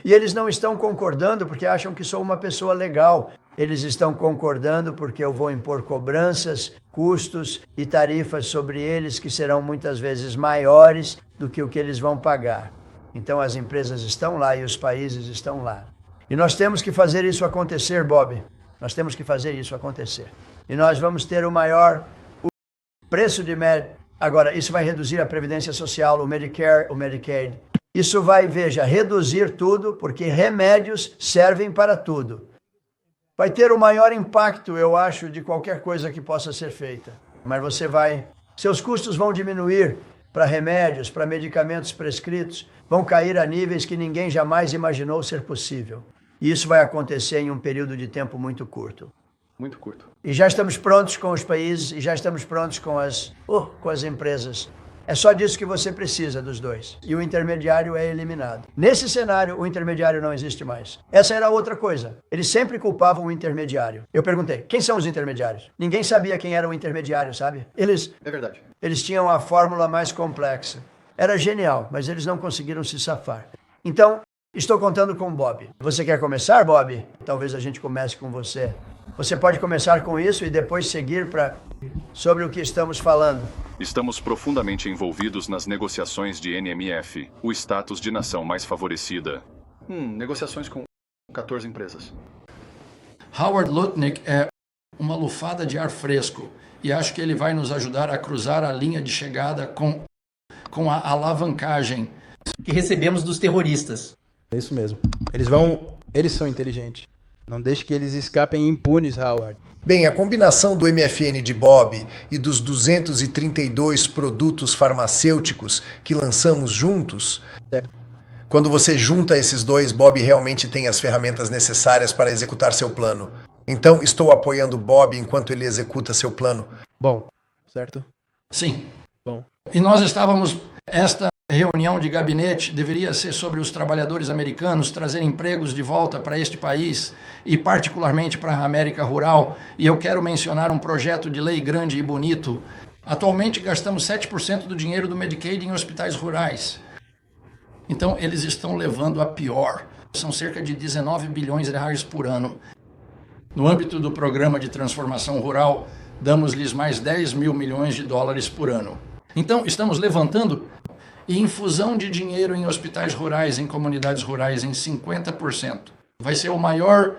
E eles não estão concordando porque acham que sou uma pessoa legal. Eles estão concordando porque eu vou impor cobranças, custos e tarifas sobre eles que serão muitas vezes maiores do que o que eles vão pagar. Então as empresas estão lá e os países estão lá. E nós temos que fazer isso acontecer, Bob. Nós temos que fazer isso acontecer. E nós vamos ter o maior preço de médico. Agora, isso vai reduzir a Previdência Social, o Medicare, o Medicaid. Isso vai, reduzir tudo, porque remédios servem para tudo. Vai ter o maior impacto, eu acho, de qualquer coisa que possa ser feita. mas seus custos vão diminuir para remédios, para medicamentos prescritos, vão cair a níveis que ninguém jamais imaginou ser possível. E isso vai acontecer em um período de tempo muito curto. Muito curto. E já estamos prontos com os países e já estamos prontos com as empresas. É só disso que você precisa dos dois. E o intermediário é eliminado. Nesse cenário, o intermediário não existe mais. Essa era outra coisa. Eles sempre culpavam o intermediário. Eu perguntei, quem são os intermediários? Ninguém sabia quem era o intermediário, sabe? É verdade. Eles tinham a fórmula mais complexa. Era genial, mas eles não conseguiram se safar. Então, estou contando com o Bob. Você quer começar, Bob? Talvez a gente comece com você. Você pode começar com isso e depois seguir sobre o que estamos falando. Estamos profundamente envolvidos nas negociações de NMF, o status de nação mais favorecida. Negociações com 14 empresas. Howard Lutnick é uma lufada de ar fresco e acho que ele vai nos ajudar a cruzar a linha de chegada com a alavancagem que recebemos dos terroristas. É isso mesmo. Eles são inteligentes. Não deixe que eles escapem impunes, Howard. Bem, a combinação do MFN de Bob e dos 232 produtos farmacêuticos que lançamos juntos, quando você junta esses dois, Bob realmente tem as ferramentas necessárias para executar seu plano. Então, estou apoiando Bob enquanto ele executa seu plano. Bom, certo? Sim. Bom. E nós esta reunião de gabinete deveria ser sobre os trabalhadores americanos trazer empregos de volta para este país e particularmente para a América Rural. E eu quero mencionar um projeto de lei grande e bonito. Atualmente gastamos 7% do dinheiro do Medicaid em hospitais rurais. Então eles estão levando a pior. São cerca de 19 bilhões de reais por ano. No âmbito do programa de transformação rural, damos-lhes mais 10 mil milhões de dólares por ano. Então estamos levantando e infusão de dinheiro em hospitais rurais, em comunidades rurais, em 50%. Vai ser o maior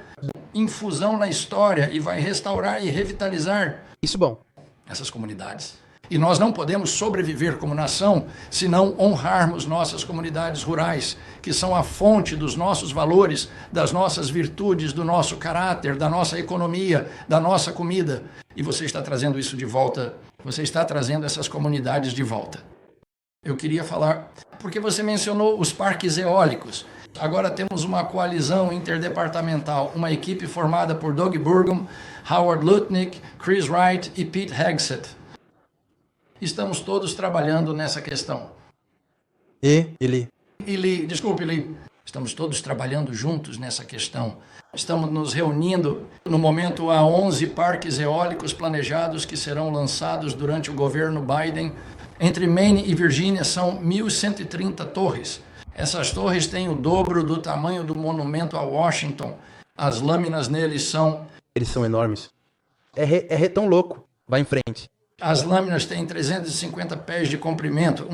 infusão na história e vai restaurar e revitalizar Isso bom. essas comunidades. E nós não podemos sobreviver como nação se não honrarmos nossas comunidades rurais, que são a fonte dos nossos valores, das nossas virtudes, do nosso caráter, da nossa economia, da nossa comida. E você está trazendo isso de volta, você está trazendo essas comunidades de volta. Eu queria falar, porque você mencionou os parques eólicos. Agora temos uma coalizão interdepartamental, uma equipe formada por Doug Burgum, Howard Lutnick, Chris Wright e Pete Hegseth. Estamos todos trabalhando nessa questão. Desculpe, Lee. Estamos todos trabalhando juntos nessa questão. Estamos nos reunindo. No momento, há 11 parques eólicos planejados que serão lançados durante o governo Biden. Entre Maine e Virgínia são 1.130 torres. Essas torres têm o dobro do tamanho do monumento a Washington. As lâminas neles são... Eles são enormes. É tão louco. Vai em frente. As lâminas têm 350 pés de comprimento.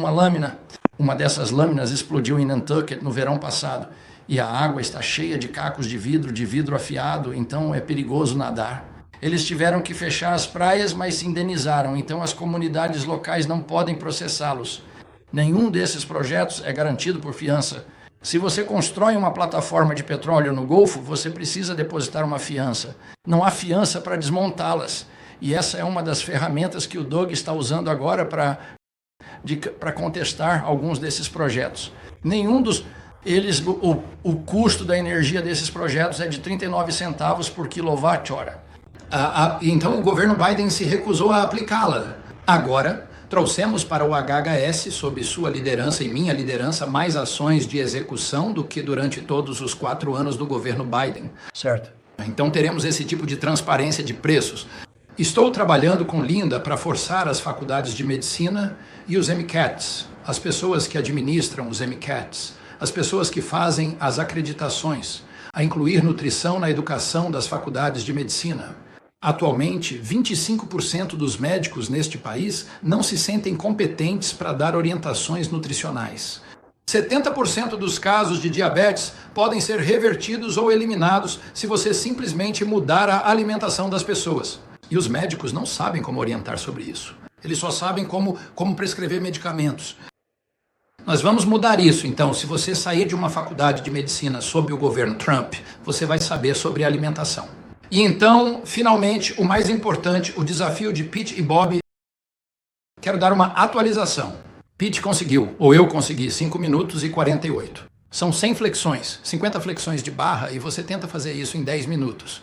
Uma dessas lâminas explodiu em Nantucket no verão passado. E a água está cheia de cacos de vidro afiado, então é perigoso nadar. Eles tiveram que fechar as praias, mas se indenizaram, então as comunidades locais não podem processá-los. Nenhum desses projetos é garantido por fiança. Se você constrói uma plataforma de petróleo no Golfo, você precisa depositar uma fiança. Não há fiança para desmontá-las. E essa é uma das ferramentas que o Doug está usando agora para contestar alguns desses projetos. O custo da energia desses projetos é de 39 centavos por quilowatt-hora. Então o governo Biden se recusou a aplicá-la. Agora, trouxemos para o HHS, sob sua liderança e minha liderança, mais ações de execução do que durante todos os 4 anos do governo Biden. Certo. Então teremos esse tipo de transparência de preços. Estou trabalhando com Linda para forçar as faculdades de medicina e os MCATs, as pessoas que administram os MCATs, as pessoas que fazem as acreditações, a incluir nutrição na educação das faculdades de medicina. Atualmente, 25% dos médicos neste país não se sentem competentes para dar orientações nutricionais. 70% dos casos de diabetes podem ser revertidos ou eliminados se você simplesmente mudar a alimentação das pessoas. E os médicos não sabem como orientar sobre isso. Eles só sabem como prescrever medicamentos. Nós vamos mudar isso, então. Se você sair de uma faculdade de medicina sob o governo Trump, você vai saber sobre alimentação. E então, finalmente, o mais importante, o desafio de Pete e Bob Quero dar uma atualização. Pete conseguiu, ou eu consegui, 5 minutos e 48. São 100 flexões, 50 flexões de barra, e você tenta fazer isso em 10 minutos.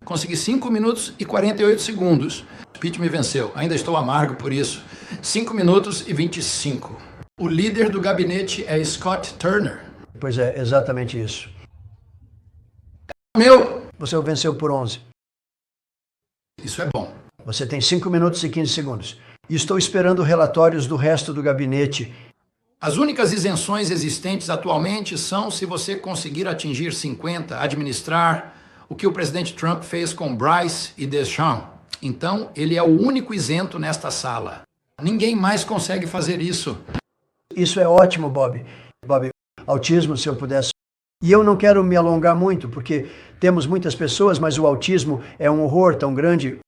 Consegui 5 minutos e 48 segundos. Pete me venceu, ainda estou amargo por isso. 5 minutos e 25. O líder do gabinete é Scott Turner. Pois é, exatamente isso. Você o venceu por 11. Isso é bom. Você tem 5 minutos e 15 segundos. E estou esperando relatórios do resto do gabinete. As únicas isenções existentes atualmente são se você conseguir atingir 50, administrar o que o presidente Trump fez com Bryce e Deschamps. Então, ele é o único isento nesta sala. Ninguém mais consegue fazer isso. Isso é ótimo, Bob. Bob, autismo, se eu pudesse. E eu não quero me alongar muito, porque temos muitas pessoas, mas o autismo é um horror tão grande.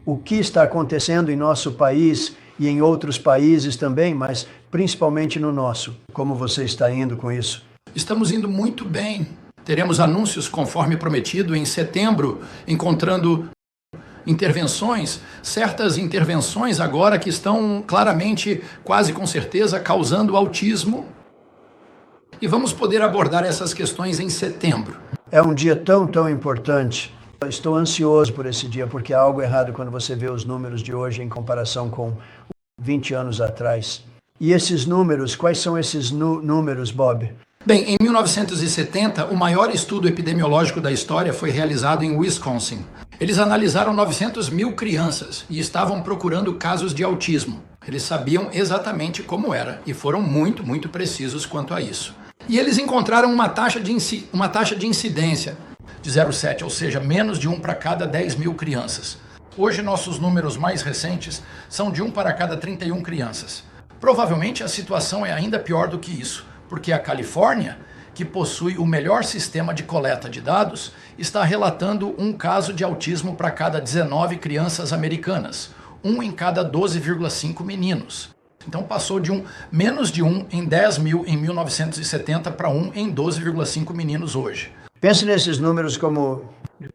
O que está acontecendo em nosso país e em outros países também, mas principalmente no nosso. Como você está indo com isso? Estamos indo muito bem. Teremos anúncios conforme prometido em setembro, encontrando intervenções, certas intervenções agora que estão claramente, quase com certeza, causando autismo. E vamos poder abordar essas questões em setembro. É um dia tão importante. Estou ansioso por esse dia, porque há algo errado quando você vê os números de hoje em comparação com 20 anos atrás. E esses números, quais são esses números, Bob? Bem, em 1970, o maior estudo epidemiológico da história foi realizado em Wisconsin. Eles analisaram 900 mil crianças e estavam procurando casos de autismo. Eles sabiam exatamente como era e foram muito precisos quanto a isso. E eles encontraram uma taxa de incidência de 0,7, ou seja, menos de 1 para cada 10 mil crianças. Hoje, nossos números mais recentes são de 1 para cada 31 crianças. Provavelmente a situação é ainda pior do que isso, porque a Califórnia, que possui o melhor sistema de coleta de dados, está relatando um caso de autismo para cada 19 crianças americanas, 1 em cada 12,5 meninos. Então passou de menos de 1 em 10 mil em 1970 para 1 em 12,5 meninos hoje. Pense nesses números como...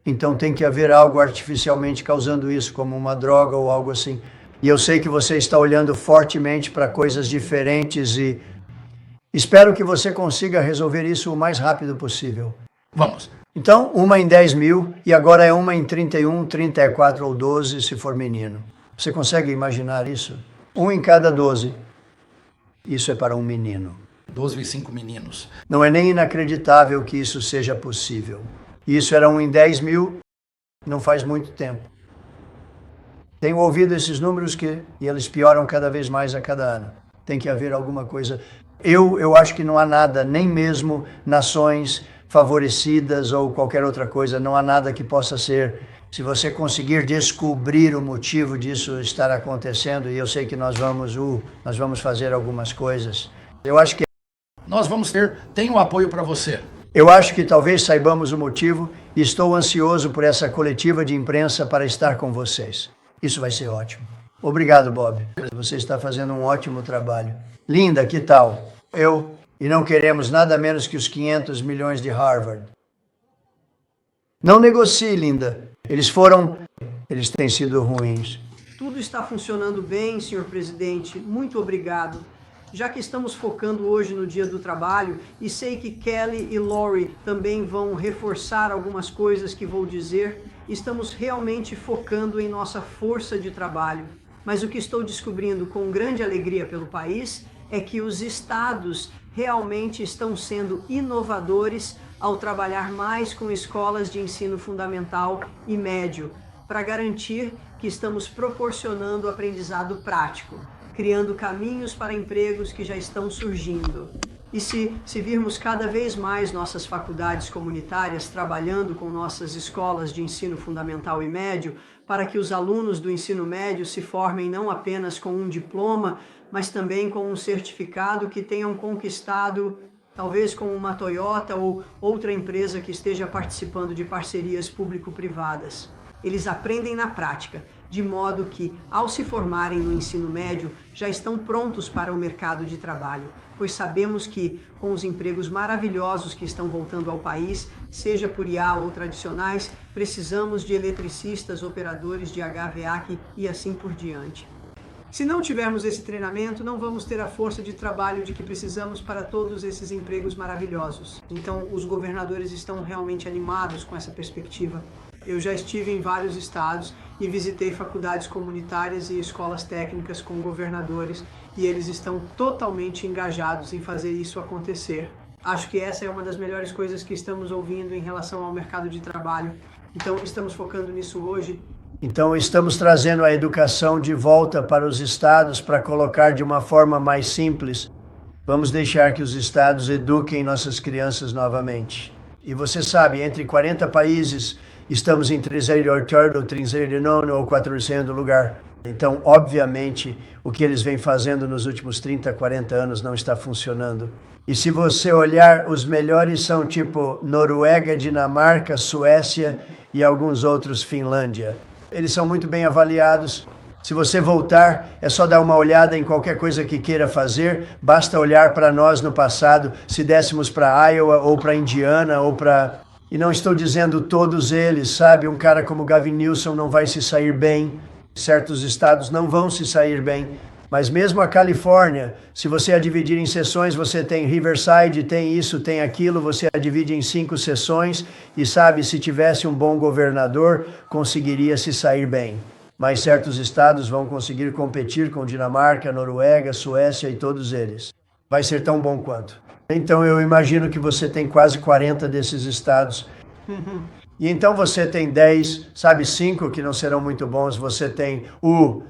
Então tem que haver algo artificialmente causando isso, como uma droga ou algo assim. E eu sei que você está olhando fortemente para coisas diferentes e espero que você consiga resolver isso o mais rápido possível. Vamos. Então, 1 em 10 mil e agora é 1 em 31, 34 ou 12 se for menino. Você consegue imaginar isso? 1 em cada 12. Isso é para um menino. 12,5 meninos. Não é nem inacreditável que isso seja possível. Isso era 1 em 10 mil, não faz muito tempo. Tenho ouvido esses números e eles pioram cada vez mais a cada ano. Tem que haver alguma coisa. Eu acho que não há nada, nem mesmo nações favorecidas ou qualquer outra coisa, não há nada que possa ser. Se você conseguir descobrir o motivo disso estar acontecendo, e eu sei que nós vamos fazer algumas coisas. Eu acho que nós vamos tem o apoio para você. Eu acho que talvez saibamos o motivo e estou ansioso por essa coletiva de imprensa para estar com vocês. Isso vai ser ótimo. Obrigado, Bob. Você está fazendo um ótimo trabalho. Linda, que tal? E não queremos nada menos que os 500 milhões de Harvard. Não negocie, Linda. Eles têm sido ruins. Tudo está funcionando bem, senhor presidente. Muito obrigado. Já que estamos focando hoje no Dia do Trabalho, e sei que Kelly e Lori também vão reforçar algumas coisas que vou dizer, estamos realmente focando em nossa força de trabalho. Mas o que estou descobrindo com grande alegria pelo país é que os estados realmente estão sendo inovadores ao trabalhar mais com escolas de ensino fundamental e médio, para garantir que estamos proporcionando aprendizado prático, criando caminhos para empregos que já estão surgindo. E se virmos cada vez mais nossas faculdades comunitárias trabalhando com nossas escolas de ensino fundamental e médio, para que os alunos do ensino médio se formem não apenas com um diploma, mas também com um certificado que tenham conquistado, talvez com uma Toyota ou outra empresa que esteja participando de parcerias público-privadas. Eles aprendem na prática, de modo que, ao se formarem no ensino médio, já estão prontos para o mercado de trabalho, pois sabemos que, com os empregos maravilhosos que estão voltando ao país, seja por IA ou tradicionais, precisamos de eletricistas, operadores de HVAC e assim por diante. Se não tivermos esse treinamento, não vamos ter a força de trabalho de que precisamos para todos esses empregos maravilhosos. Então, os governadores estão realmente animados com essa perspectiva. Eu já estive em vários estados e visitei faculdades comunitárias e escolas técnicas com governadores e eles estão totalmente engajados em fazer isso acontecer. Acho que essa é uma das melhores coisas que estamos ouvindo em relação ao mercado de trabalho. Então, estamos focando nisso hoje. Então, estamos trazendo a educação de volta para os estados para colocar de uma forma mais simples. Vamos deixar que os estados eduquem nossas crianças novamente. E você sabe, entre 40 países, estamos em 38º, 39º ou 400º lugar. Então, obviamente, o que eles vêm fazendo nos últimos 30, 40 anos não está funcionando. E se você olhar, os melhores são tipo Noruega, Dinamarca, Suécia e alguns outros, Finlândia. Eles são muito bem avaliados. Se você voltar, é só dar uma olhada em qualquer coisa que queira fazer. Basta olhar para nós no passado, se dessemos para Iowa ou para Indiana ou para... E não estou dizendo todos eles, sabe? Um cara como Gavin Newsom não vai se sair bem. Certos estados não vão se sair bem. Mas mesmo a Califórnia, se você a dividir em seções, você tem Riverside, tem isso, tem aquilo, você a divide em 5 seções e sabe, se tivesse um bom governador, conseguiria se sair bem. Mas certos estados vão conseguir competir com Dinamarca, Noruega, Suécia e todos eles. Vai ser tão bom quanto. Então eu imagino que você tem quase 40 desses estados. E então você tem 10, sabe, 5 que não serão muito bons, você tem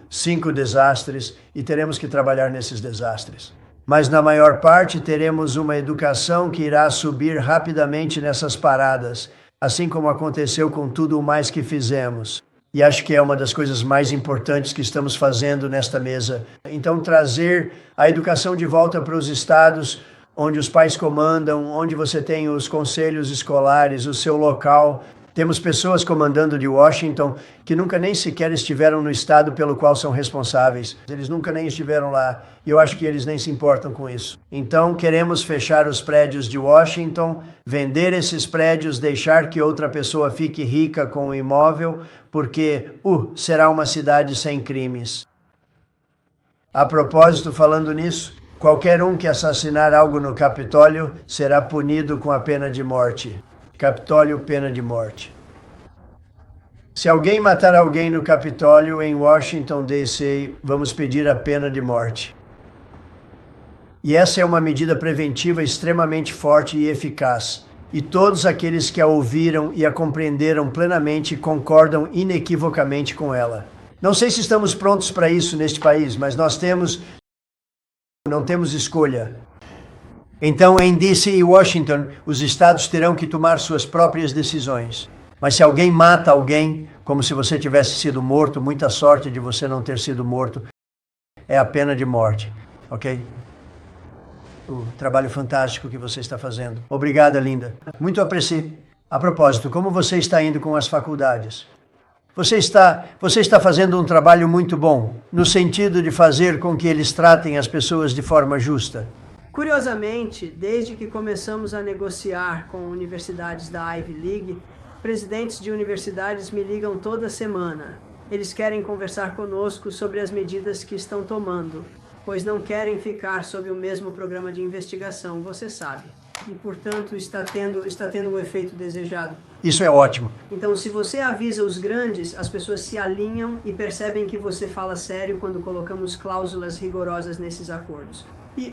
5 desastres e teremos que trabalhar nesses desastres. Mas na maior parte teremos uma educação que irá subir rapidamente nessas paradas, assim como aconteceu com tudo o mais que fizemos. E acho que é uma das coisas mais importantes que estamos fazendo nesta mesa. Então trazer a educação de volta para os estados, onde os pais comandam, onde você tem os conselhos escolares, o seu local. Temos pessoas comandando de Washington que nunca nem sequer estiveram no estado pelo qual são responsáveis. Eles nunca nem estiveram lá e eu acho que eles nem se importam com isso. Então queremos fechar os prédios de Washington, vender esses prédios, deixar que outra pessoa fique rica com o imóvel, porque será uma cidade sem crimes. A propósito, falando nisso, qualquer um que assassinar algo no Capitólio será punido com a pena de morte. Capitólio, pena de morte. Se alguém matar alguém no Capitólio, em Washington, D.C., vamos pedir a pena de morte. E essa é uma medida preventiva extremamente forte e eficaz. E todos aqueles que a ouviram e a compreenderam plenamente concordam inequivocamente com ela. Não sei se estamos prontos para isso neste país, mas nós não temos escolha. Então, em D.C. e Washington, os estados terão que tomar suas próprias decisões. Mas se alguém mata alguém, como se você tivesse sido morto, muita sorte de você não ter sido morto, é a pena de morte, ok? O trabalho fantástico que você está fazendo. Obrigada, linda. Muito aprecio. A propósito, como você está indo com as faculdades? Você está fazendo um trabalho muito bom, no sentido de fazer com que eles tratem as pessoas de forma justa. Curiosamente, desde que começamos a negociar com universidades da Ivy League, presidentes de universidades me ligam toda semana. Eles querem conversar conosco sobre as medidas que estão tomando, pois não querem ficar sob o mesmo programa de investigação, você sabe. E, portanto, está tendo o efeito desejado. Isso é ótimo. Então, se você avisa os grandes, as pessoas se alinham e percebem que você fala sério quando colocamos cláusulas rigorosas nesses acordos. E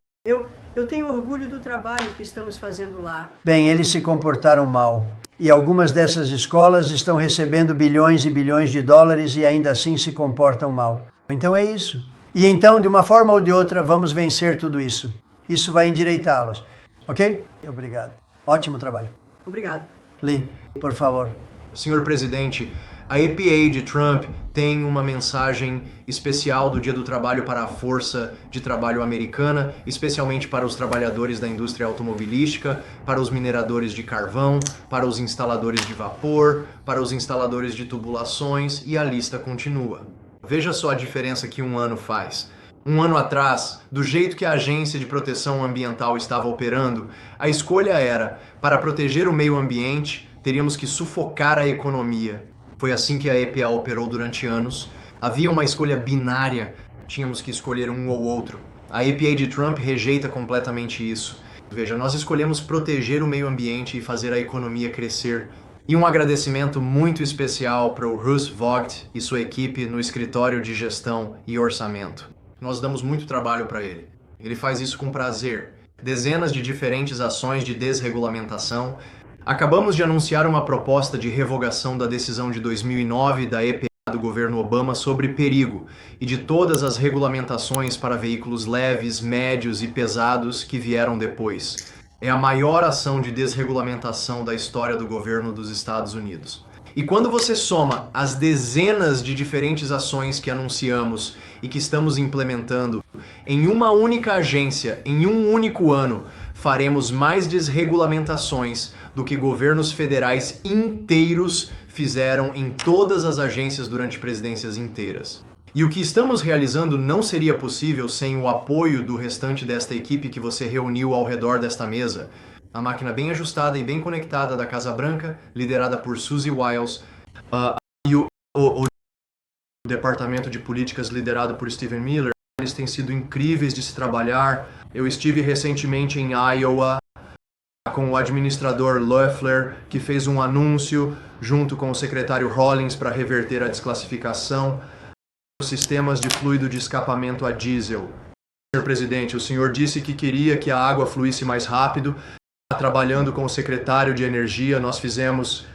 eu tenho orgulho do trabalho que estamos fazendo lá. Bem, eles se comportaram mal. E algumas dessas escolas estão recebendo bilhões e bilhões de dólares e ainda assim se comportam mal. Então é isso. E então, de uma forma ou de outra, vamos vencer tudo isso. Isso vai endireitá-los. Ok? Obrigado. Ótimo trabalho. Obrigado. Lee, por favor. Senhor presidente, a EPA de Trump tem uma mensagem especial do Dia do Trabalho para a força de trabalho americana, especialmente para os trabalhadores da indústria automobilística, para os mineradores de carvão, para os instaladores de vapor, para os instaladores de tubulações e a lista continua. Veja só a diferença que um ano faz. Um ano atrás, do jeito que a Agência de Proteção Ambiental estava operando, a escolha era, para proteger o meio ambiente, teríamos que sufocar a economia. Foi assim que a EPA operou durante anos. Havia uma escolha binária tínhamos que escolher um ou outro. A EPA de Trump rejeita completamente isso. Veja, nós escolhemos proteger o meio ambiente e fazer a economia crescer. E um agradecimento muito especial para o Russ Vogt e sua equipe no escritório de gestão e orçamento. Nós damos muito trabalho para ele. Ele faz isso com prazer. Dezenas de diferentes ações de desregulamentação. Acabamos de anunciar uma proposta de revogação da decisão de 2009 da EPA do governo Obama sobre perigo e de todas as regulamentações para veículos leves, médios e pesados que vieram depois. É a maior ação de desregulamentação da história do governo dos Estados Unidos. E quando você soma as dezenas de diferentes ações que anunciamos e que estamos implementando, em uma única agência, em um único ano, faremos mais desregulamentações do que governos federais inteiros fizeram em todas as agências durante presidências inteiras. E o que estamos realizando não seria possível sem o apoio do restante desta equipe que você reuniu ao redor desta mesa. A máquina bem ajustada e bem conectada da Casa Branca, liderada por Susie Wiles, e o departamento de políticas liderado por Stephen Miller. Eles têm sido incríveis de se trabalhar. Eu estive recentemente em Iowa com o administrador Loeffler, que fez um anúncio junto com o secretário Rawlings para reverter a desclassificação dos sistemas de fluido de escapamento a diesel. Senhor presidente, o senhor disse que queria que a água fluísse mais rápido. Trabalhando com o secretário de Energia, nós fizemos